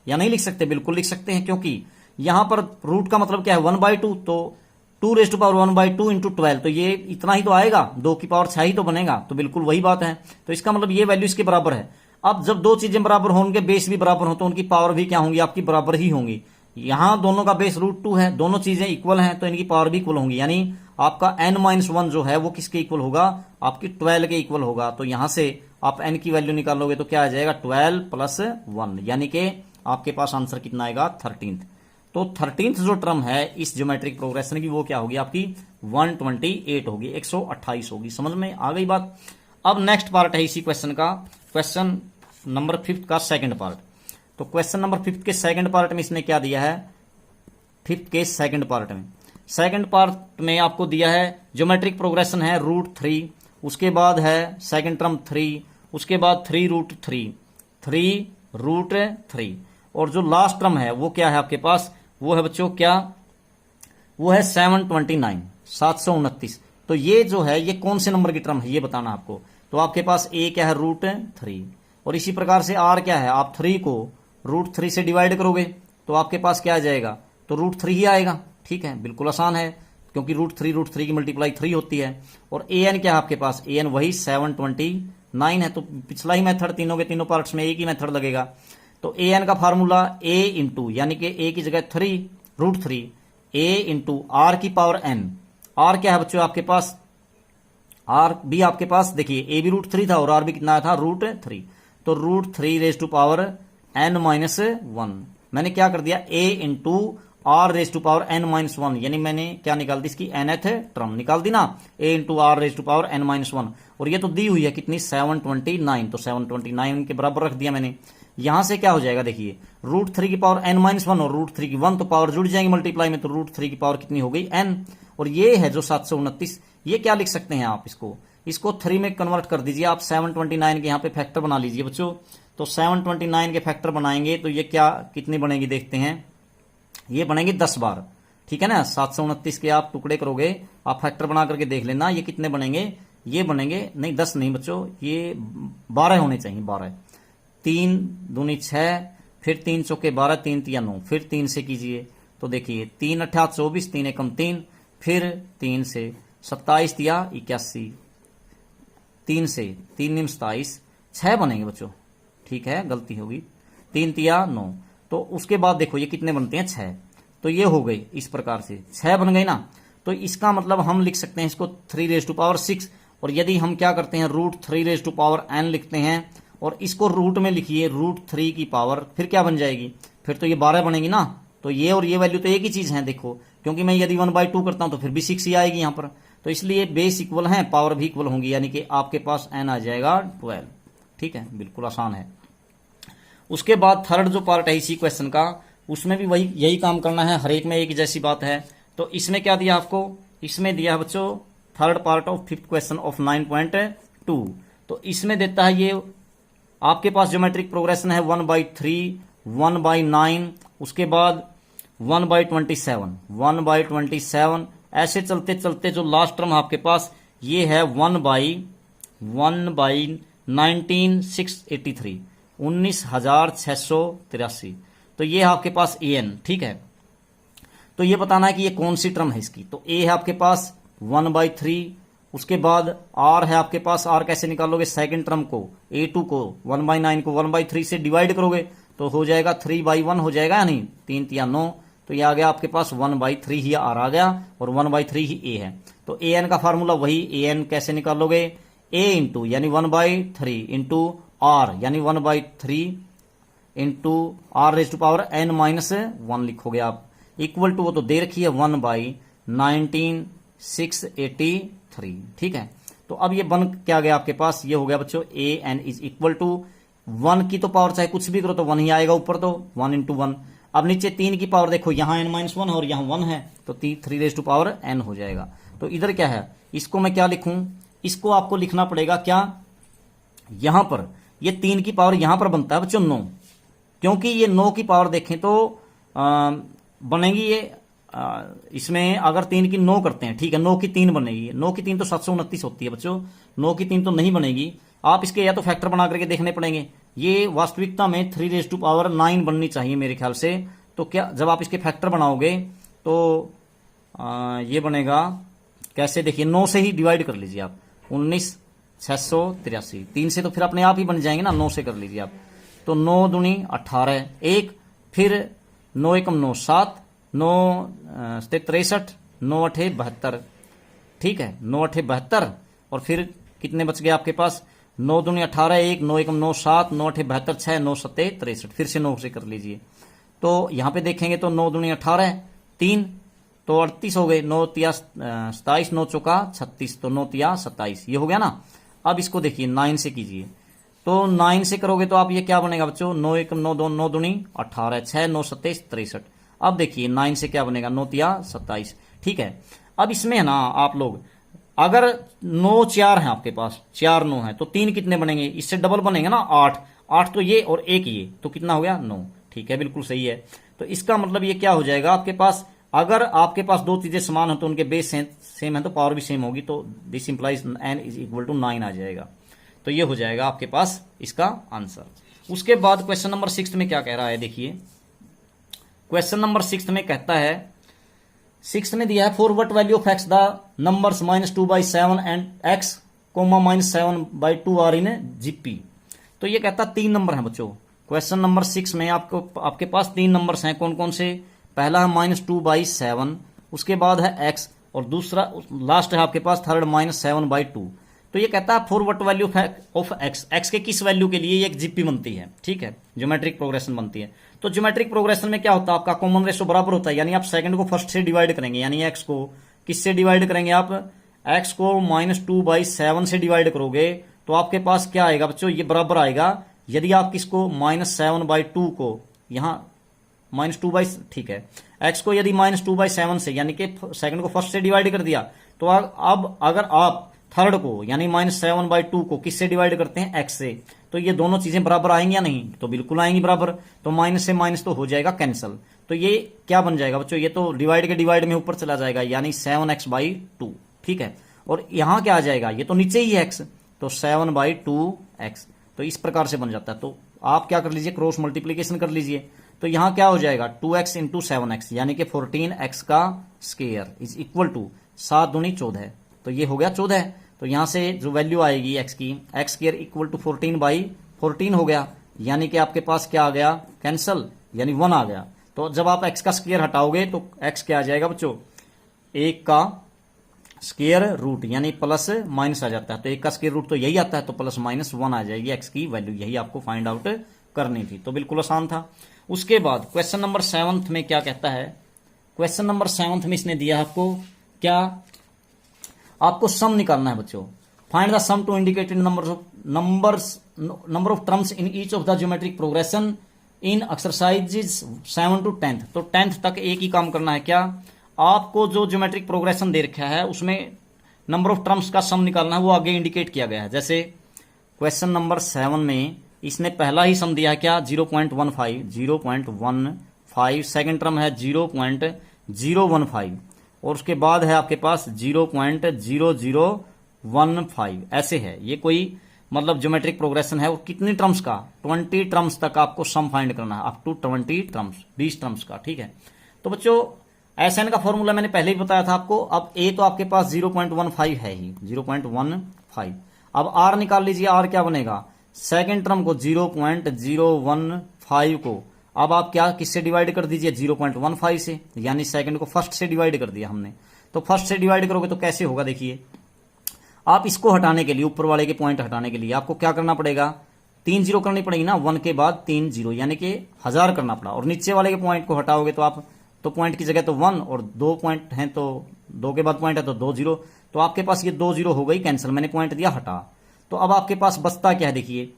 Speaker 1: या नहीं लिख सकते, बिल्कुल लिख सकते हैं, क्योंकि यहां पर रूट का मतलब क्या है 1/2, तो 2 रेज टू पावर 1/2 इंटू 12, तो ये इतना ही तो आएगा, 2 की पावर 6 ही तो बनेगा, तो बिल्कुल वही बात है। तो इसका मतलब ये वैल्यू इसके बराबर है। अब जब दो चीजें बराबर होंगे, बेस भी बराबर हो, तो उनकी पावर भी क्या होंगी आपकी बराबर ही होंगी। यहां दोनों का बेस √2 है, दोनों चीजें इक्वल हैं, तो इनकी पावर भी इक्वल होंगी, यानी आपका n-1 जो है वो किसके इक्वल होगा, आपकी 12 के इक्वल होगा। तो यहां से आप n की वैल्यू निकालोगे तो क्या आ जाएगा 12 + 1, यानी कि आपके पास आंसर कितना आएगा 13th। तो 13th जो टर्म है इस ज्योमेट्रिक प्रोग्रेशन की, वो क्या होगी आपकी 128 होगी, 128 होगी। समझ में आ गई बात। अब नेक्स्ट पार्ट है इसी क्वेश्चन का, क्वेश्चन नंबर 5 का सेकंड पार्ट। तो क्वेश्चन नंबर 5 के सेकंड पार्ट में इसने क्या दिया है, 5th के सेकंड पार्ट में आपको दिया है ज्योमेट्रिक प्रोग्रेशन है √3, उसके बाद है सेकंड टर्म 3, उसके बाद 3√3 और जो लास्ट टर्म है वो क्या है आपके पास, वो है बच्चों क्या, वो है 729। तो ये जो है ये कौन से नंबर की टर्म है ये बताना आपको। तो आपके पास a क्या है √3, और इसी प्रकार से r क्या है, आप 3 को √3 से डिवाइड करोगे तो आपके पास क्या आ जाएगा, तो √3 ही आएगा। ठीक है, बिल्कुल आसान है, क्योंकि √3 की मल्टीप्लाई 3 होती है। और an क्या है आपके पास, an वही 729 है। तो पिछला ही मेथड, तीनों के तीनों पार्ट्स में एक ही मेथड लगेगा। तो an का फार्मूला a इंटू, यानी कि a की जगह √3 a इंटू r की पावर n। r क्या है बच्चों आपके पास, r भी आपके पास देखिए a भी √3 था और r भी कितना था √3, तो √3 रेज टू पावर n-1, मैंने क्या कर दिया, a into are raise to power n minus one, यानी मैंने क्या निकाल दी, इसकी nth टर्म निकाल दी ना, a into are raise to power n minus one, और ये तो दी हुई है कितनी 729, तो 729 के बराबर रख दिया मैंने। यहां से क्या हो जाएगा देखिए, रूट थ्री की पावर n माइनस वन और रूट थ्री की वन, तो पावर जुड़ जाएंगे मल्टीप्लाई में, तो रूट थ्री की पावर कितनी हो गई n, और ये है जो 729, ये क्या लिख सकते हैं आप, इसको 3 में कन्वर्ट कर दीजिए आप, 729 के यहाँ पे फैक्टर बना लीजिए बच्चों। तो 729 के फैक्टर बनाएंगे तो ये क्या कितनी बनेगी देखते हैं, ये बनेंगे 10 बार, ठीक है ना। 729 के आप टुकड़े करोगे, आप फैक्टर बना करके देख लेना, ये कितने बनेंगे, ये बनेंगे नहीं 10 नहीं बच्चों, ये 12 होने चाहिए, 12, 3 दूनी 6, फिर 3 चौके 12, 3 तिया 9, फिर 3 से कीजिए तो देखिए 3 अट्ठा 24, 3 एकम 3, फिर 3 से 27 तिया 81, 3 से 3 निम 27, 6 बनेंगे बच्चों, ठीक है गलती होगी, 3 तिया 9, तो उसके बाद देखो ये कितने बनते हैं 6, तो ये हो गई इस प्रकार से 6 बन गए ना। तो इसका मतलब हम लिख सकते हैं इसको 3 रेज टू पावर 6, और यदि हम क्या करते हैं root 3 raise to power n लिखते हैं, और इसको रूट में लिखिए रूट 3 की पावर, फिर क्या बन जाएगी, फिर तो ये 12 बनेगी ना। तो ये और ये वैल्यू तो एक ही चीज है देखो, क्योंकि मैं यदि 1/2 करता हूं तो फिर भी 6 ही आएगी यहां पर, तो इसलिए बेस इक्वल है, पावर भी इक्वल होंगी, यानी कि आपके पास n आ जाएगा 12, ठीक है, बिल्कुल आसान है। उसके बाद थर्ड जो पार्ट है इसी क्वेश्चन का, उसमें भी वही यही काम करना है, हर एक में एक जैसी बात है। तो इसमें क्या दिया आपको, इसमें दिया है बच्चों third part of fifth question of 9.2, तो इसमें देता है ये आपके पास ज्योमेट्रिक प्रोग्रेशन है 1/3, 1/9, उसके बाद 1/27, 1/27, ऐसे चलते चलते जो लास्ट टर्म आपके पास ये है 1/19,683, 19,683, तो ये है आपके पास an, ठीक है। तो ये बताना है कि ये कौन सी टर्म है इसकी, तो a है आपके पास 1/3, उसके बाद r है आपके पास, r कैसे निकालोगे, सेकंड टर्म को a2 को 1/9 को 1/3 से डिवाइड करोगे तो हो जाएगा 3/1 हो जाएगा, या नहीं 3 तिया 9, तो ये आ गया आपके पास 1/3 ही r आ गया, और 1/3 ही a है। तो an का फार्मूला वही, an कैसे निकालोगे, a इंटू यानी 1/3 इंटू r यानी 1/3 into r raise to power n minus 1 लिखोगे आप, इक्वल टू वो तो दे रखी है 1/19,683, ठीक है। तो अब ये बन क्या गया आपके पास, ये हो गया बच्चों an इज इक्वल टू 1 की तो पावर चाहे कुछ भी करो तो 1 ही आएगा ऊपर, तो 1 इंटू 1, अब नीचे 3 की पावर देखो, यहां n-1 और यहां 1 है, तो 3 रेज टू पावर n हो जाएगा। तो इधर क्या है, इसको मैं क्या लिखूं, इसको आपको लिखना पड़ेगा क्या, यहां पर ये 3 की पावर यहां पर बनता है बच्चों 9, क्योंकि ये 9 की पावर देखें तो बनेगी ये इसमें अगर 3 की 9 करते हैं, ठीक है, 9 की 3 बनेगी, 9 की 3 तो 729 होती है बच्चों, 9 की 3 तो नहीं बनेगी, आप इसके या तो फैक्टर बना करके देखने पड़ेंगे, ये वास्तविकता में 3 रेज टू पावर 9 बननी चाहिए मेरे ख्याल से। तो क्या जब आप इसके फैक्टर बनाओगे तो ये बनेगा कैसे, देखिए 9 से ही डिवाइड कर लीजिए आप, 19,683, 3 से तो फिर अपने आप ही बन जाएंगे ना, 9 से कर लीजिए आप, तो 9 दूनी 18, 1, फिर 9 एकम 9 7, 9 63, 9 अठे 72, ठीक है, 9 अठे 72, और फिर कितने बच गए आपके पास, 9 दूनी 18, 1, 9 एकम 9 7, 9 अठे 72, 6, 9 सत्ते 63, फिर से 9 से कर लीजिए, तो यहां पे देखेंगे तो 9 दूनी 18, 3 तो 38 हो गए, 9 तिया 27, 9 चौका 36, तो 9 तिया 27, ये हो गया ना। अब इसको देखिए 9 से कीजिए, तो 9 से करोगे तो आप ये क्या बनेगा बच्चों, 9 एकम 9 2, 9 दूनी 18, 6, 9 सत्ते 63, अब देखिए 9 से क्या बनेगा, 9 तिया 27, ठीक है। अब इसमें है ना आप लोग अगर 9 4 है आपके पास, 4 9 है, तो 3 कितने बनेंगे, इससे डबल बनेंगे ना 8, 8 तो ये और 1 ये, तो कितना हो गया 9, ठीक है, बिल्कुल सही है। तो इसका मतलब ये क्या हो जाएगा आपके पास, अगर आपके पास दो चीजें समान हो तो उनके बेस सेम है तो पावर भी सेम होगी, तो this implies n is equal to 9 आ जाएगा, तो ये हो जाएगा आपके पास इसका आंसर। उसके बाद क्वेश्चन नंबर 6 में क्या कह रहा है, देखिए क्वेश्चन नंबर 6 में कहता है, 6 में दिया है for what value of x the numbers -2/7 and x, -7/2 are in GP. तो ये कहता 3 नंबर है बच्चों, क्वेश्चन नंबर 6 में आपके पास 3 नंबर्स हैं, कौन कौन से, पहला है -2/7, उसके बाद है x, और दूसरा लास्ट है आपके पास थर्ड -7/2। तो ये कहता है for what value of x, x के किस वैल्यू के लिए ये एक जीपी बनती है, ठीक है, ज्योमेट्रिक प्रोग्रेशन बनती है। तो ज्योमेट्रिक प्रोग्रेशन में क्या होता है, आपका कॉमन रेशो बराबर होता है, यानी आप सेकंड को फर्स्ट से डिवाइड करेंगे, यानी एक्स को किससे डिवाइड करेंगे, आप एक्स को -2/7 से डिवाइड करोगे तो आपके पास क्या आएगा बच्चों, ये बराबर आएगा। यदि आप किसको -7/2 को यहां -2 ठीक है, एक्स को यदि -2/7 से यानी कि सेकंड को फर्स्ट से डिवाइड कर दिया, तो अब अगर आप थर्ड को यानी -7/2 को किससे डिवाइड करते हैं, एक्स से, तो ये दोनों चीजें बराबर आएंगी या नहीं, तो बिल्कुल आएंगी बराबर। तो माइनस से माइनस तो हो जाएगा कैंसिल, तो ये क्या बन जाएगा बच्चों, ये तो डिवाइड के डिवाइड में ऊपर चला जाएगा, यानी 7x/2, ठीक है। और यहां क्या आ जाएगा, ये तो नीचे ही है x, तो 7/2x, तो इस प्रकार से बन जाता है। तो आप क्या कर लीजिए, क्रॉस मल्टीप्लीकेशन कर लीजिए, तो यहां क्या हो जाएगा 2x इंटू 7x, यानी कि 14x का स्क्वायर इज इक्वल टू 7 दूनी 14, तो ये हो गया 14। तो यहां से जो वैल्यू आएगी x की, एक्स स्क्वायर इक्वल टू 14/14 हो गया, यानी कि आपके पास क्या आ गया, कैंसल, यानी 1 आ गया। तो जब आप x का स्क्वायर हटाओगे तो x क्या आ जाएगा बच्चों, 1 का स्क्वायर रूट, यानी प्लस माइनस आ जाता है, तो 1 का स्क्वायर रूट तो यही आता है, तो +-1 आ जाएगी x की वैल्यू, यही आपको फाइंड आउट करनी थी। तो बिल्कुल आसान था। उसके बाद क्वेश्चन नंबर 7 में क्या कहता है, क्वेश्चन नंबर 7 में इसने दिया आपको क्या, आपको सम निकालना है बच्चों। Find the sum to indicated number of terms in each of the geometric progression in exercises 7 to 10th। तो 10th तक एक ही काम करना है, क्या, आपको जो ज्योमेट्रिक प्रोग्रेशन दे रखा है उसमें नंबर ऑफ टर्म्स का सम निकालना है, वो आगे इंडिकेट किया गया है। जैसे क्वेश्चन नंबर 7 में इसने पहला ही सम दिया है क्या, 0.15, सेकंड टर्म है 0.015, और उसके बाद है आपके पास 0.0015, ऐसे है। ये कोई मतलब ज्योमेट्रिक प्रोग्रेशन है, और कितनी टर्म्स का, 20 टर्म्स तक आपको सम फाइंड करना है, अप टू 20 टर्म्स, 20 टर्म्स का, ठीक है। तो बच्चों SN का फॉर्मूला मैंने पहले ही बताया था आपको। अब A तो आपके पास 0.15 है ही, 0.15। अब R निकाल लीजिए, R क्या बनेगा, सेकेंड टर्म को 0.015 को अब आप क्या किससे डिवाइड कर दीजिए, 0.15 से, यानी सेकंड को फर्स्ट से डिवाइड कर दिया हमने। तो फर्स्ट से डिवाइड करोगे तो कैसे होगा, देखिए आप इसको हटाने के लिए, ऊपर वाले के पॉइंट हटाने के लिए आपको क्या करना पड़ेगा, 3 जीरो करनी पड़ेगी ना, 1 के बाद 3 जीरो, यानी कि 1000 करना पड़ा। और नीचे वाले के पॉइंट को हटाओगे तो आप, तो पॉइंट की जगह तो 1 और 2 पॉइंट हैं, तो 2 के बाद पॉइंट है तो 2 जीरो, तो आपके पास ये 2 जीरो हो गई कैंसिल, मैंने पॉइंट दिया हटा। तो अब आपके पास बचता क्या है, देखिए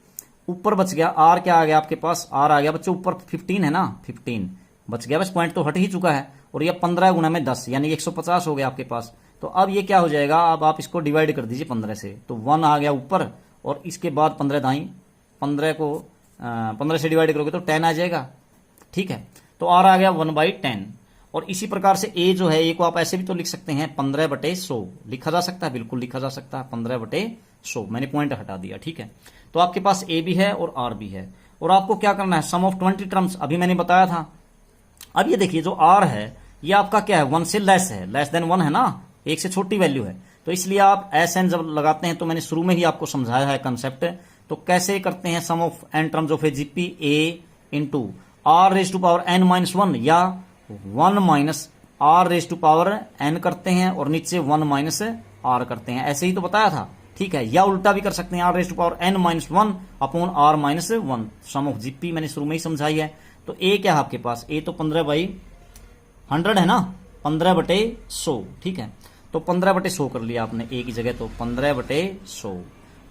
Speaker 1: ऊपर बच गया आर, क्या आ गया आपके पास, आर आ गया बच्चों, ऊपर 15 है ना, 15 बच गया, बस पॉइंट तो हट ही चुका है, और ये 15 गुना में 10 यानी 150 हो गया आपके पास। तो अब ये क्या हो जाएगा, अब आप इसको डिवाइड कर दीजिए 15 से, तो 1 आ गया ऊपर, और इसके बाद 15 दाई, 15 को 15 से डिवाइड करोगे तो 10 आ जाएगा, ठीक है। तो आर आ गया 1/10। और इसी प्रकार से ए जो है, ए को आप ऐसे भी तो लिख सकते हैं 15/100 लिखा जा सकता है, बिल्कुल लिखा जा सकता है 15/100, मैंने पॉइंट हटा दिया, ठीक है। तो आपके पास ए भी है और आर भी है, और आपको क्या करना है, सम ऑफ 20 टर्म्स, अभी मैंने बताया था। अब ये देखिए जो आर है ये आपका क्या है, 1 से लेस है, लेस देन 1 है ना, 1 से छोटी वैल्यू है, तो इसलिए आप SN जब लगाते हैं, तो मैंने शुरू में ही आपको समझाया है कंसेप्ट। तो कैसे करते हैं, sum of n terms of a GP A into R raise to power n-1, या 1 minus R raise to power n करते हैं, और नीचे 1 माइनस R करते हैं, ऐसे ही तो बताया था, ठीक है। या उल्टा भी कर सकते हैं, R raise to power n-1 upon R -1, sum of GP मैंने शुरू में ही समझाई है। तो ए क्या है आपके पास, ए तो 15/100 है ना, 15/100, ठीक है। तो 15/100 कर लिया आपने ए की जगह, तो 15/100,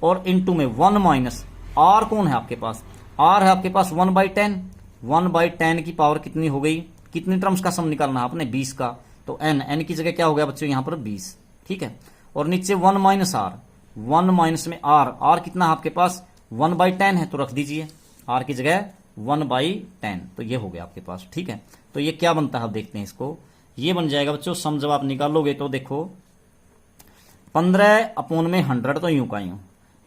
Speaker 1: और इनटू में 1 माइनस आर, कौन है आपके पास, आर है आपके पास 1/10, 1/10 की पावर कितनी हो गई, कितनी टर्म्स का सम निकालना है आपने, 20 का, तो n की जगह क्या हो गया बच्चों यहाँ पर 20, ठीक है। और नीचे 1 माइनस आर, 1 माइनस में आर कितना है आपके पास, 1/10 है, तो रख दीजिए आर की जगह 1/10, तो ये हो गया आपके पास, ठीक है। तो ये क्या बनता है, आप देखते हैं इसको, ये बन जाएगा बच्चों सम, जब आप निकालोगे तो देखो 15/100, तो यूं का यूं।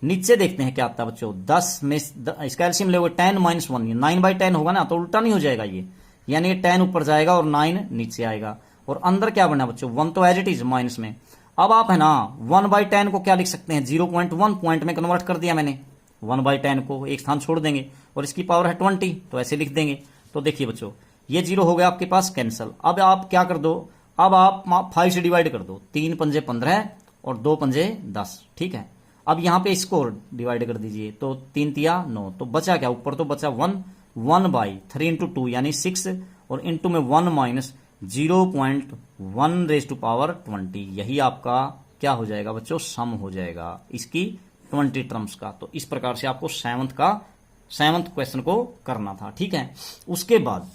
Speaker 1: नीचे देखते हैं क्या आता है बच्चों, 10 में इसका एलसीएम लोगे 10 - 1, 9/10 होगा ना, तो उल्टा नहीं हो जाएगा ये, यानी 10 ऊपर जाएगा और 9 नीचे आएगा। और अंदर क्या बना बच्चों, 1 तो एज इट इज माइनस में। अब आप है ना 1/10 को क्या लिख सकते हैं, 0.1 पॉइंट में कन्वर्ट कर दिया मैंने, 1/10 को एक स्थान छोड़ देंगे, और इसकी पावर है 20, तो ऐसे लिख देंगे। तो देखिए बच्चों ये 0 हो गया आपके पास कैंसल। अब आप क्या कर दो, अब आप 5 से डिवाइड कर दो, 3 पंजे 15 और 2 पंजे 10, ठीक है। अब यहां पे इसको डिवाइड कर दीजिए, तो 3 तिया 9, तो बचा क्या, ऊपर तो बचा 1 1/3 × 2 यानी 6 और इंटू में 1 माइनस 0.1 रेज टू पावर 20, यही आपका क्या हो जाएगा बच्चों, सम हो जाएगा इसकी 20 टर्म्स का। तो इस प्रकार से आपको सेवंथ क्वेश्चन को करना था, ठीक है। उसके बाद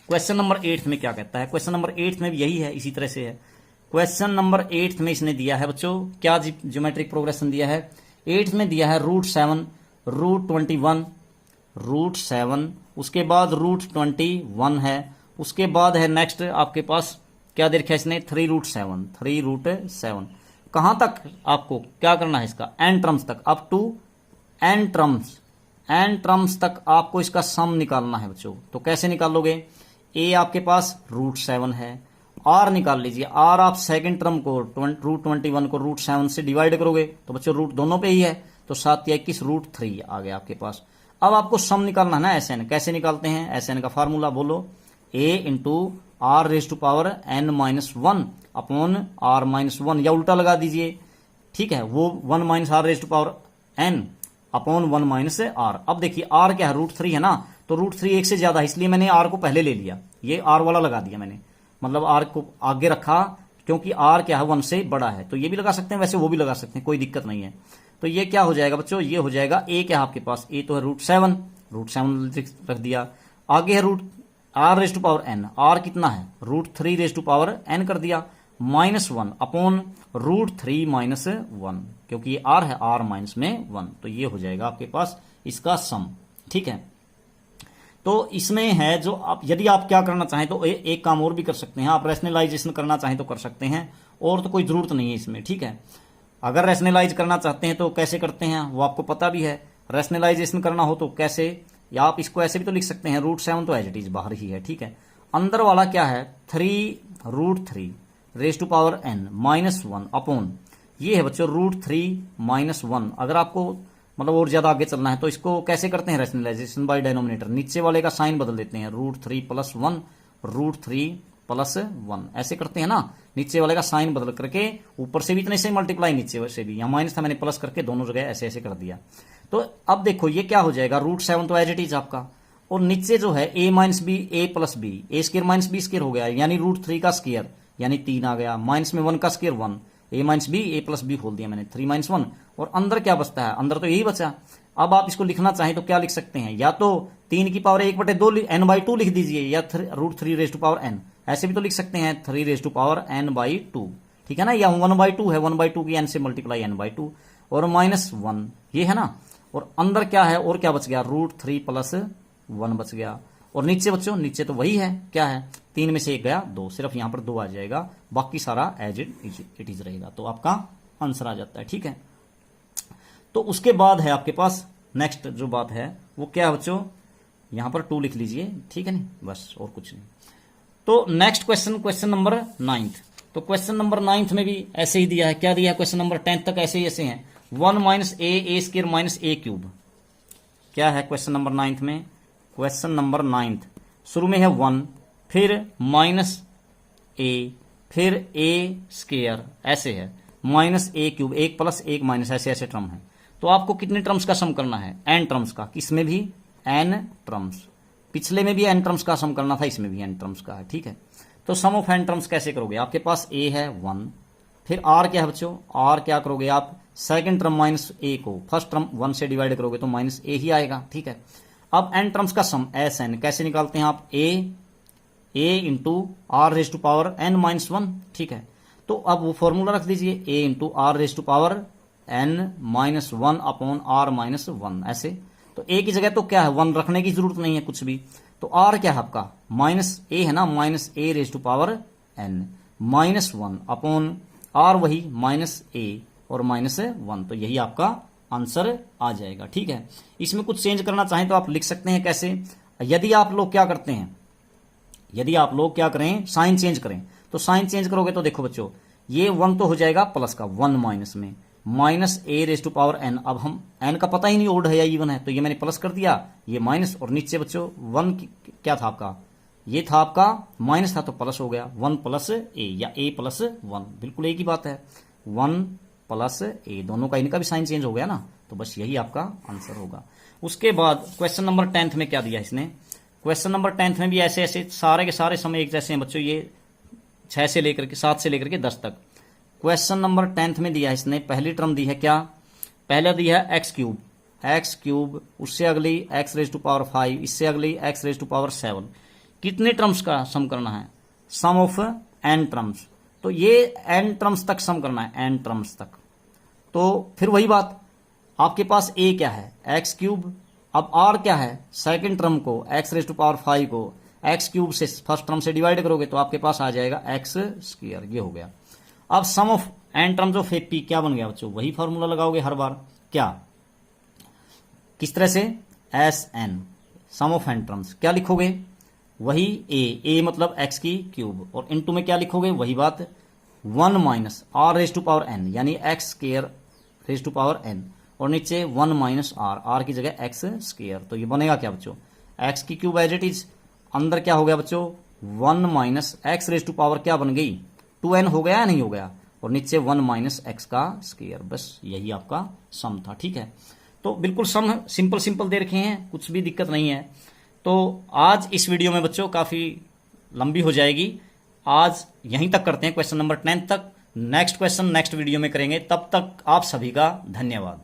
Speaker 1: क्वेश्चन नंबर 8 में क्या कहता है, क्वेश्चन नंबर 8 में भी यही है, इसी तरह से है। क्वेश्चन नंबर 8 में इसने दिया है बच्चों, क्या ज्योमेट्रिक प्रोग्रेशन दिया है, 8 में दिया है √7, √21, √7, उसके बाद √21 है, उसके बाद है नेक्स्ट आपके पास क्या दे रखा है इसने, 3√7। कहां तक आपको क्या करना है इसका, n टर्म्स तक, अप टू n टर्म्स तक आपको इसका सम निकालना है बच्चों। तो कैसे निकालोगे, a आपके पास √7 है, r निकाल लीजिए, r आप सेकंड टर्म को √21 को √7 से डिवाइड करोगे तो बच्चों रूट दोनों पे ही है, तो 7 या 21 √3 आ गया आपके पास। अब आपको सम निकालना है ना SN, कैसे निकालते हैं SN का फार्मूला बोलो, a × r⁻n−1 अपॉन r−1, या उल्टा लगा दीजिए, ठीक है, वो 1 r⁻n अपॉन 1 - r। अब देखिए r क्या है, √3 है ना, तो √3 एक से ज्यादा है, इसलिए मैंने r को पहले ले लिया, ये r वाला लगा दिया मैंने, मतलब r को आगे रखा, क्योंकि r क्या है 1 से बड़ा है। तो ये भी लगा सकते हैं, वैसे वो भी लगा सकते हैं, कोई दिक्कत नहीं है। तो ये क्या हो जाएगा बच्चों, ये हो जाएगा a क्या है आपके पास, a तो है √7 रख दिया, आगे है r⁻n, r कितना है √3 कर दिया, -1 अपॉन √3 - 1, क्योंकि ये r है, r माइनस में 1, तो ये हो जाएगा आपके पास इसका सम, ठीक है। तो इसमें है जो आप, यदि आप क्या करना चाहें तो एक काम और भी कर सकते हैं, आप रैशनलाइजेशन करना चाहें तो कर सकते हैं, और तो कोई जरूरत नहीं है इसमें, ठीक है। अगर रैशनलाइज करना चाहते हैं तो कैसे करते हैं वो आपको पता भी है, रैशनलाइजेशन करना हो तो कैसे, या आप इसको ऐसे भी तो लिख सकते हैं, √7 तो एज इट इज बाहर ही है, ठीक है। अंदर वाला क्या है 3√3 raise to power n -1 upon, ये है बच्चों √3 - 1। अगर आपको मतलब और ज्यादा आगे चलना है तो इसको कैसे करते हैं, रैशनलाइजेशन बाय डिनोमिनेटर, नीचे वाले का साइन बदल देते हैं, √3 + 1 √3 + 1 ऐसे करते हैं ना, नीचे वाले का साइन बदल करके ऊपर से भी इतने से मल्टीप्लाई, नीचे से भी, यहाँ माइनस था मैंने प्लस करके दोनों जगह ऐसे ऐसे कर दिया। तो अब देखो ये क्या हो जाएगा, √7 तो एज इट इज आपका, और नीचे जो है a - b a + b, a² - b² हो गया, यानी √3 का स्क्वायर यानी 3 आ गया, माइनस में 1 का square 1, a - b a + b खोल दिया मैंने, 3 - 1, और अंदर क्या बचता है, अंदर तो यही बचा। अब आप इसको लिखना चाहें तो क्या लिख सकते हैं, या तो 3 की पावर 1/2 n/2 लिख दीजिए, या √3 ऐसे भी तो लिख सकते हैं 3 ठीक है ना, या 1/2 है, 1/2 की n से मल्टीप्लाई n/2, और -1 ये है ना, और अंदर क्या है, और क्या बच गया, √3 + 1 बच गया, और नीचे बच्चों, नीचे तो वही है, क्या है 3 में से 1 गया 2, सिर्फ यहां पर 2 आ जाएगा, बाकी सारा एज इट इज रहेगा, तो आपका आंसर आ जाता है, ठीक है। तो उसके बाद है आपके पास नेक्स्ट जो बात है वो क्या है बच्चों, यहां पर 2 लिख लीजिए, ठीक है नहीं, बस और कुछ नहीं। तो नेक्स्ट क्वेश्चन नंबर 9, तो क्वेश्चन नंबर 9 में भी ऐसे ही दिया है, क्या दिया है, क्वेश्चन नंबर 10 तक ऐसे ही ऐसे हैं, 1 - a² - a³ क्या है क्वेश्चन नंबर 9 में, क्वेश्चन नंबर 9 शुरू में है 1, फिर -a, फिर a², ऐसे है -a³, 1 + 1 - ऐसे ऐसे टर्म है। तो आपको कितने टर्म्स का सम करना है, n टर्म्स का, किसमें भी n टर्म्स, पिछले में भी n टर्म्स का सम करना था, इसमें भी n टर्म्स का है, ठीक है। तो सम ऑफ n टर्म्स कैसे करोगे, आपके पास a है 1, फिर r क्या है बच्चों, r क्या करोगे आप, सेकंड टर्म -a को फर्स्ट टर्म 1 से डिवाइड करोगे तो -a ही आएगा, ठीक है। अब n टर्म्स का सम SN कैसे निकालते हैं आप, a × r⁻n - 1, ठीक है। तो अब वो फॉर्मूला रख दीजिए, a × r⁻n - 1 अपॉन r-1 ऐसे। तो a की जगह तो क्या है 1 रखने की जरूरत नहीं है कुछ भी, तो r क्या है आपका -a है ना, -a⁻n -1 अपॉन r वही -a और -1, तो यही आपका आंसर आ जाएगा, ठीक है। इसमें कुछ चेंज करना चाहें तो आप लिख सकते हैं, कैसे, यदि आप लोग क्या करते हैं, यदि आप लोग क्या करें साइन चेंज करें, तो साइन चेंज करोगे तो देखो बच्चों ये 1 तो हो जाएगा प्लस का, 1 माइनस में -a⁻n, अब हम n का पता ही नहीं ओड है या इवन है, तो ये मैंने प्लस कर दिया, ये माइनस, और नीचे बच्चों 1 क्या था आपका, ये था आपका माइनस था तो प्लस हो गया, 1 + a या a + 1, बिल्कुल एक ही बात है, 1 + a, दोनों का इनका भी साइन चेंज हो गया ना, तो बस यही आपका आंसर होगा। उसके बाद क्वेश्चन नंबर 10th में क्या दिया इसने, क्वेश्चन नंबर 10th में भी ऐसे ऐसे सारे के सारे समय एक जैसे हैं बच्चों, ये 6 से लेकर के 7 से लेकर के 10 तक। क्वेश्चन नंबर 10th में दिया है इसने, पहली टर्म दी है क्या, पहला दिया है एक्स क्यूब, उससे अगली एक्स रेज टू पावर 5, इससे अगली एक्स रेज टू पावर 7। कितने टर्म्स का सम करना है, सम ऑफ एन टर्म्स, तो ये एन टर्म्स तक सम करना है, एन टर्म्स तक। तो फिर वही बात, आपके पास ए क्या है, एक्स क्यूब, अब आर क्या है, सेकंड टर्म को एक्स रेज टू पावर 5 को एक्स क्यूब से फर्स्ट टर्म से डिवाइड करोगे तो आपके पास आ जाएगा एक्स स्क्वायर, ये हो गया। अब sum of n terms of A P क्या बन गया बच्चों, वही फॉर्मूला लगाओगे हर बार, क्या, किस तरह से, s n, sum of n terms क्या लिखोगे, वही ए मतलब एक्स की क्यूब, और इनटू में क्या लिखोगे, वही बात 1 minus are raise to power n, यानी x square raise to power n, और नीचे 1 माइनस आर की जगह एक्स स्क्वायर। तो ये बनेगा क्या बच्चों, एक्स की क्यूब एज इट इज, अंदर क्या हो गया बच्चों 1 minus x raise to power क्या बन गई 2n हो गया या नहीं हो गया, और नीचे 1 माइनस एक्स का स्क्वायर, बस यही आपका सम था। ठीक है, तो बिल्कुल सम सिंपल दे रखे हैं, कुछ भी दिक्कत नहीं है। तो आज इस वीडियो में बच्चों काफी लंबी हो जाएगी, आज यहीं तक करते हैं, क्वेश्चन नंबर 10 तक। नेक्स्ट क्वेश्चन नेक्स्ट वीडियो में करेंगे, तब तक आप सभी का धन्यवाद।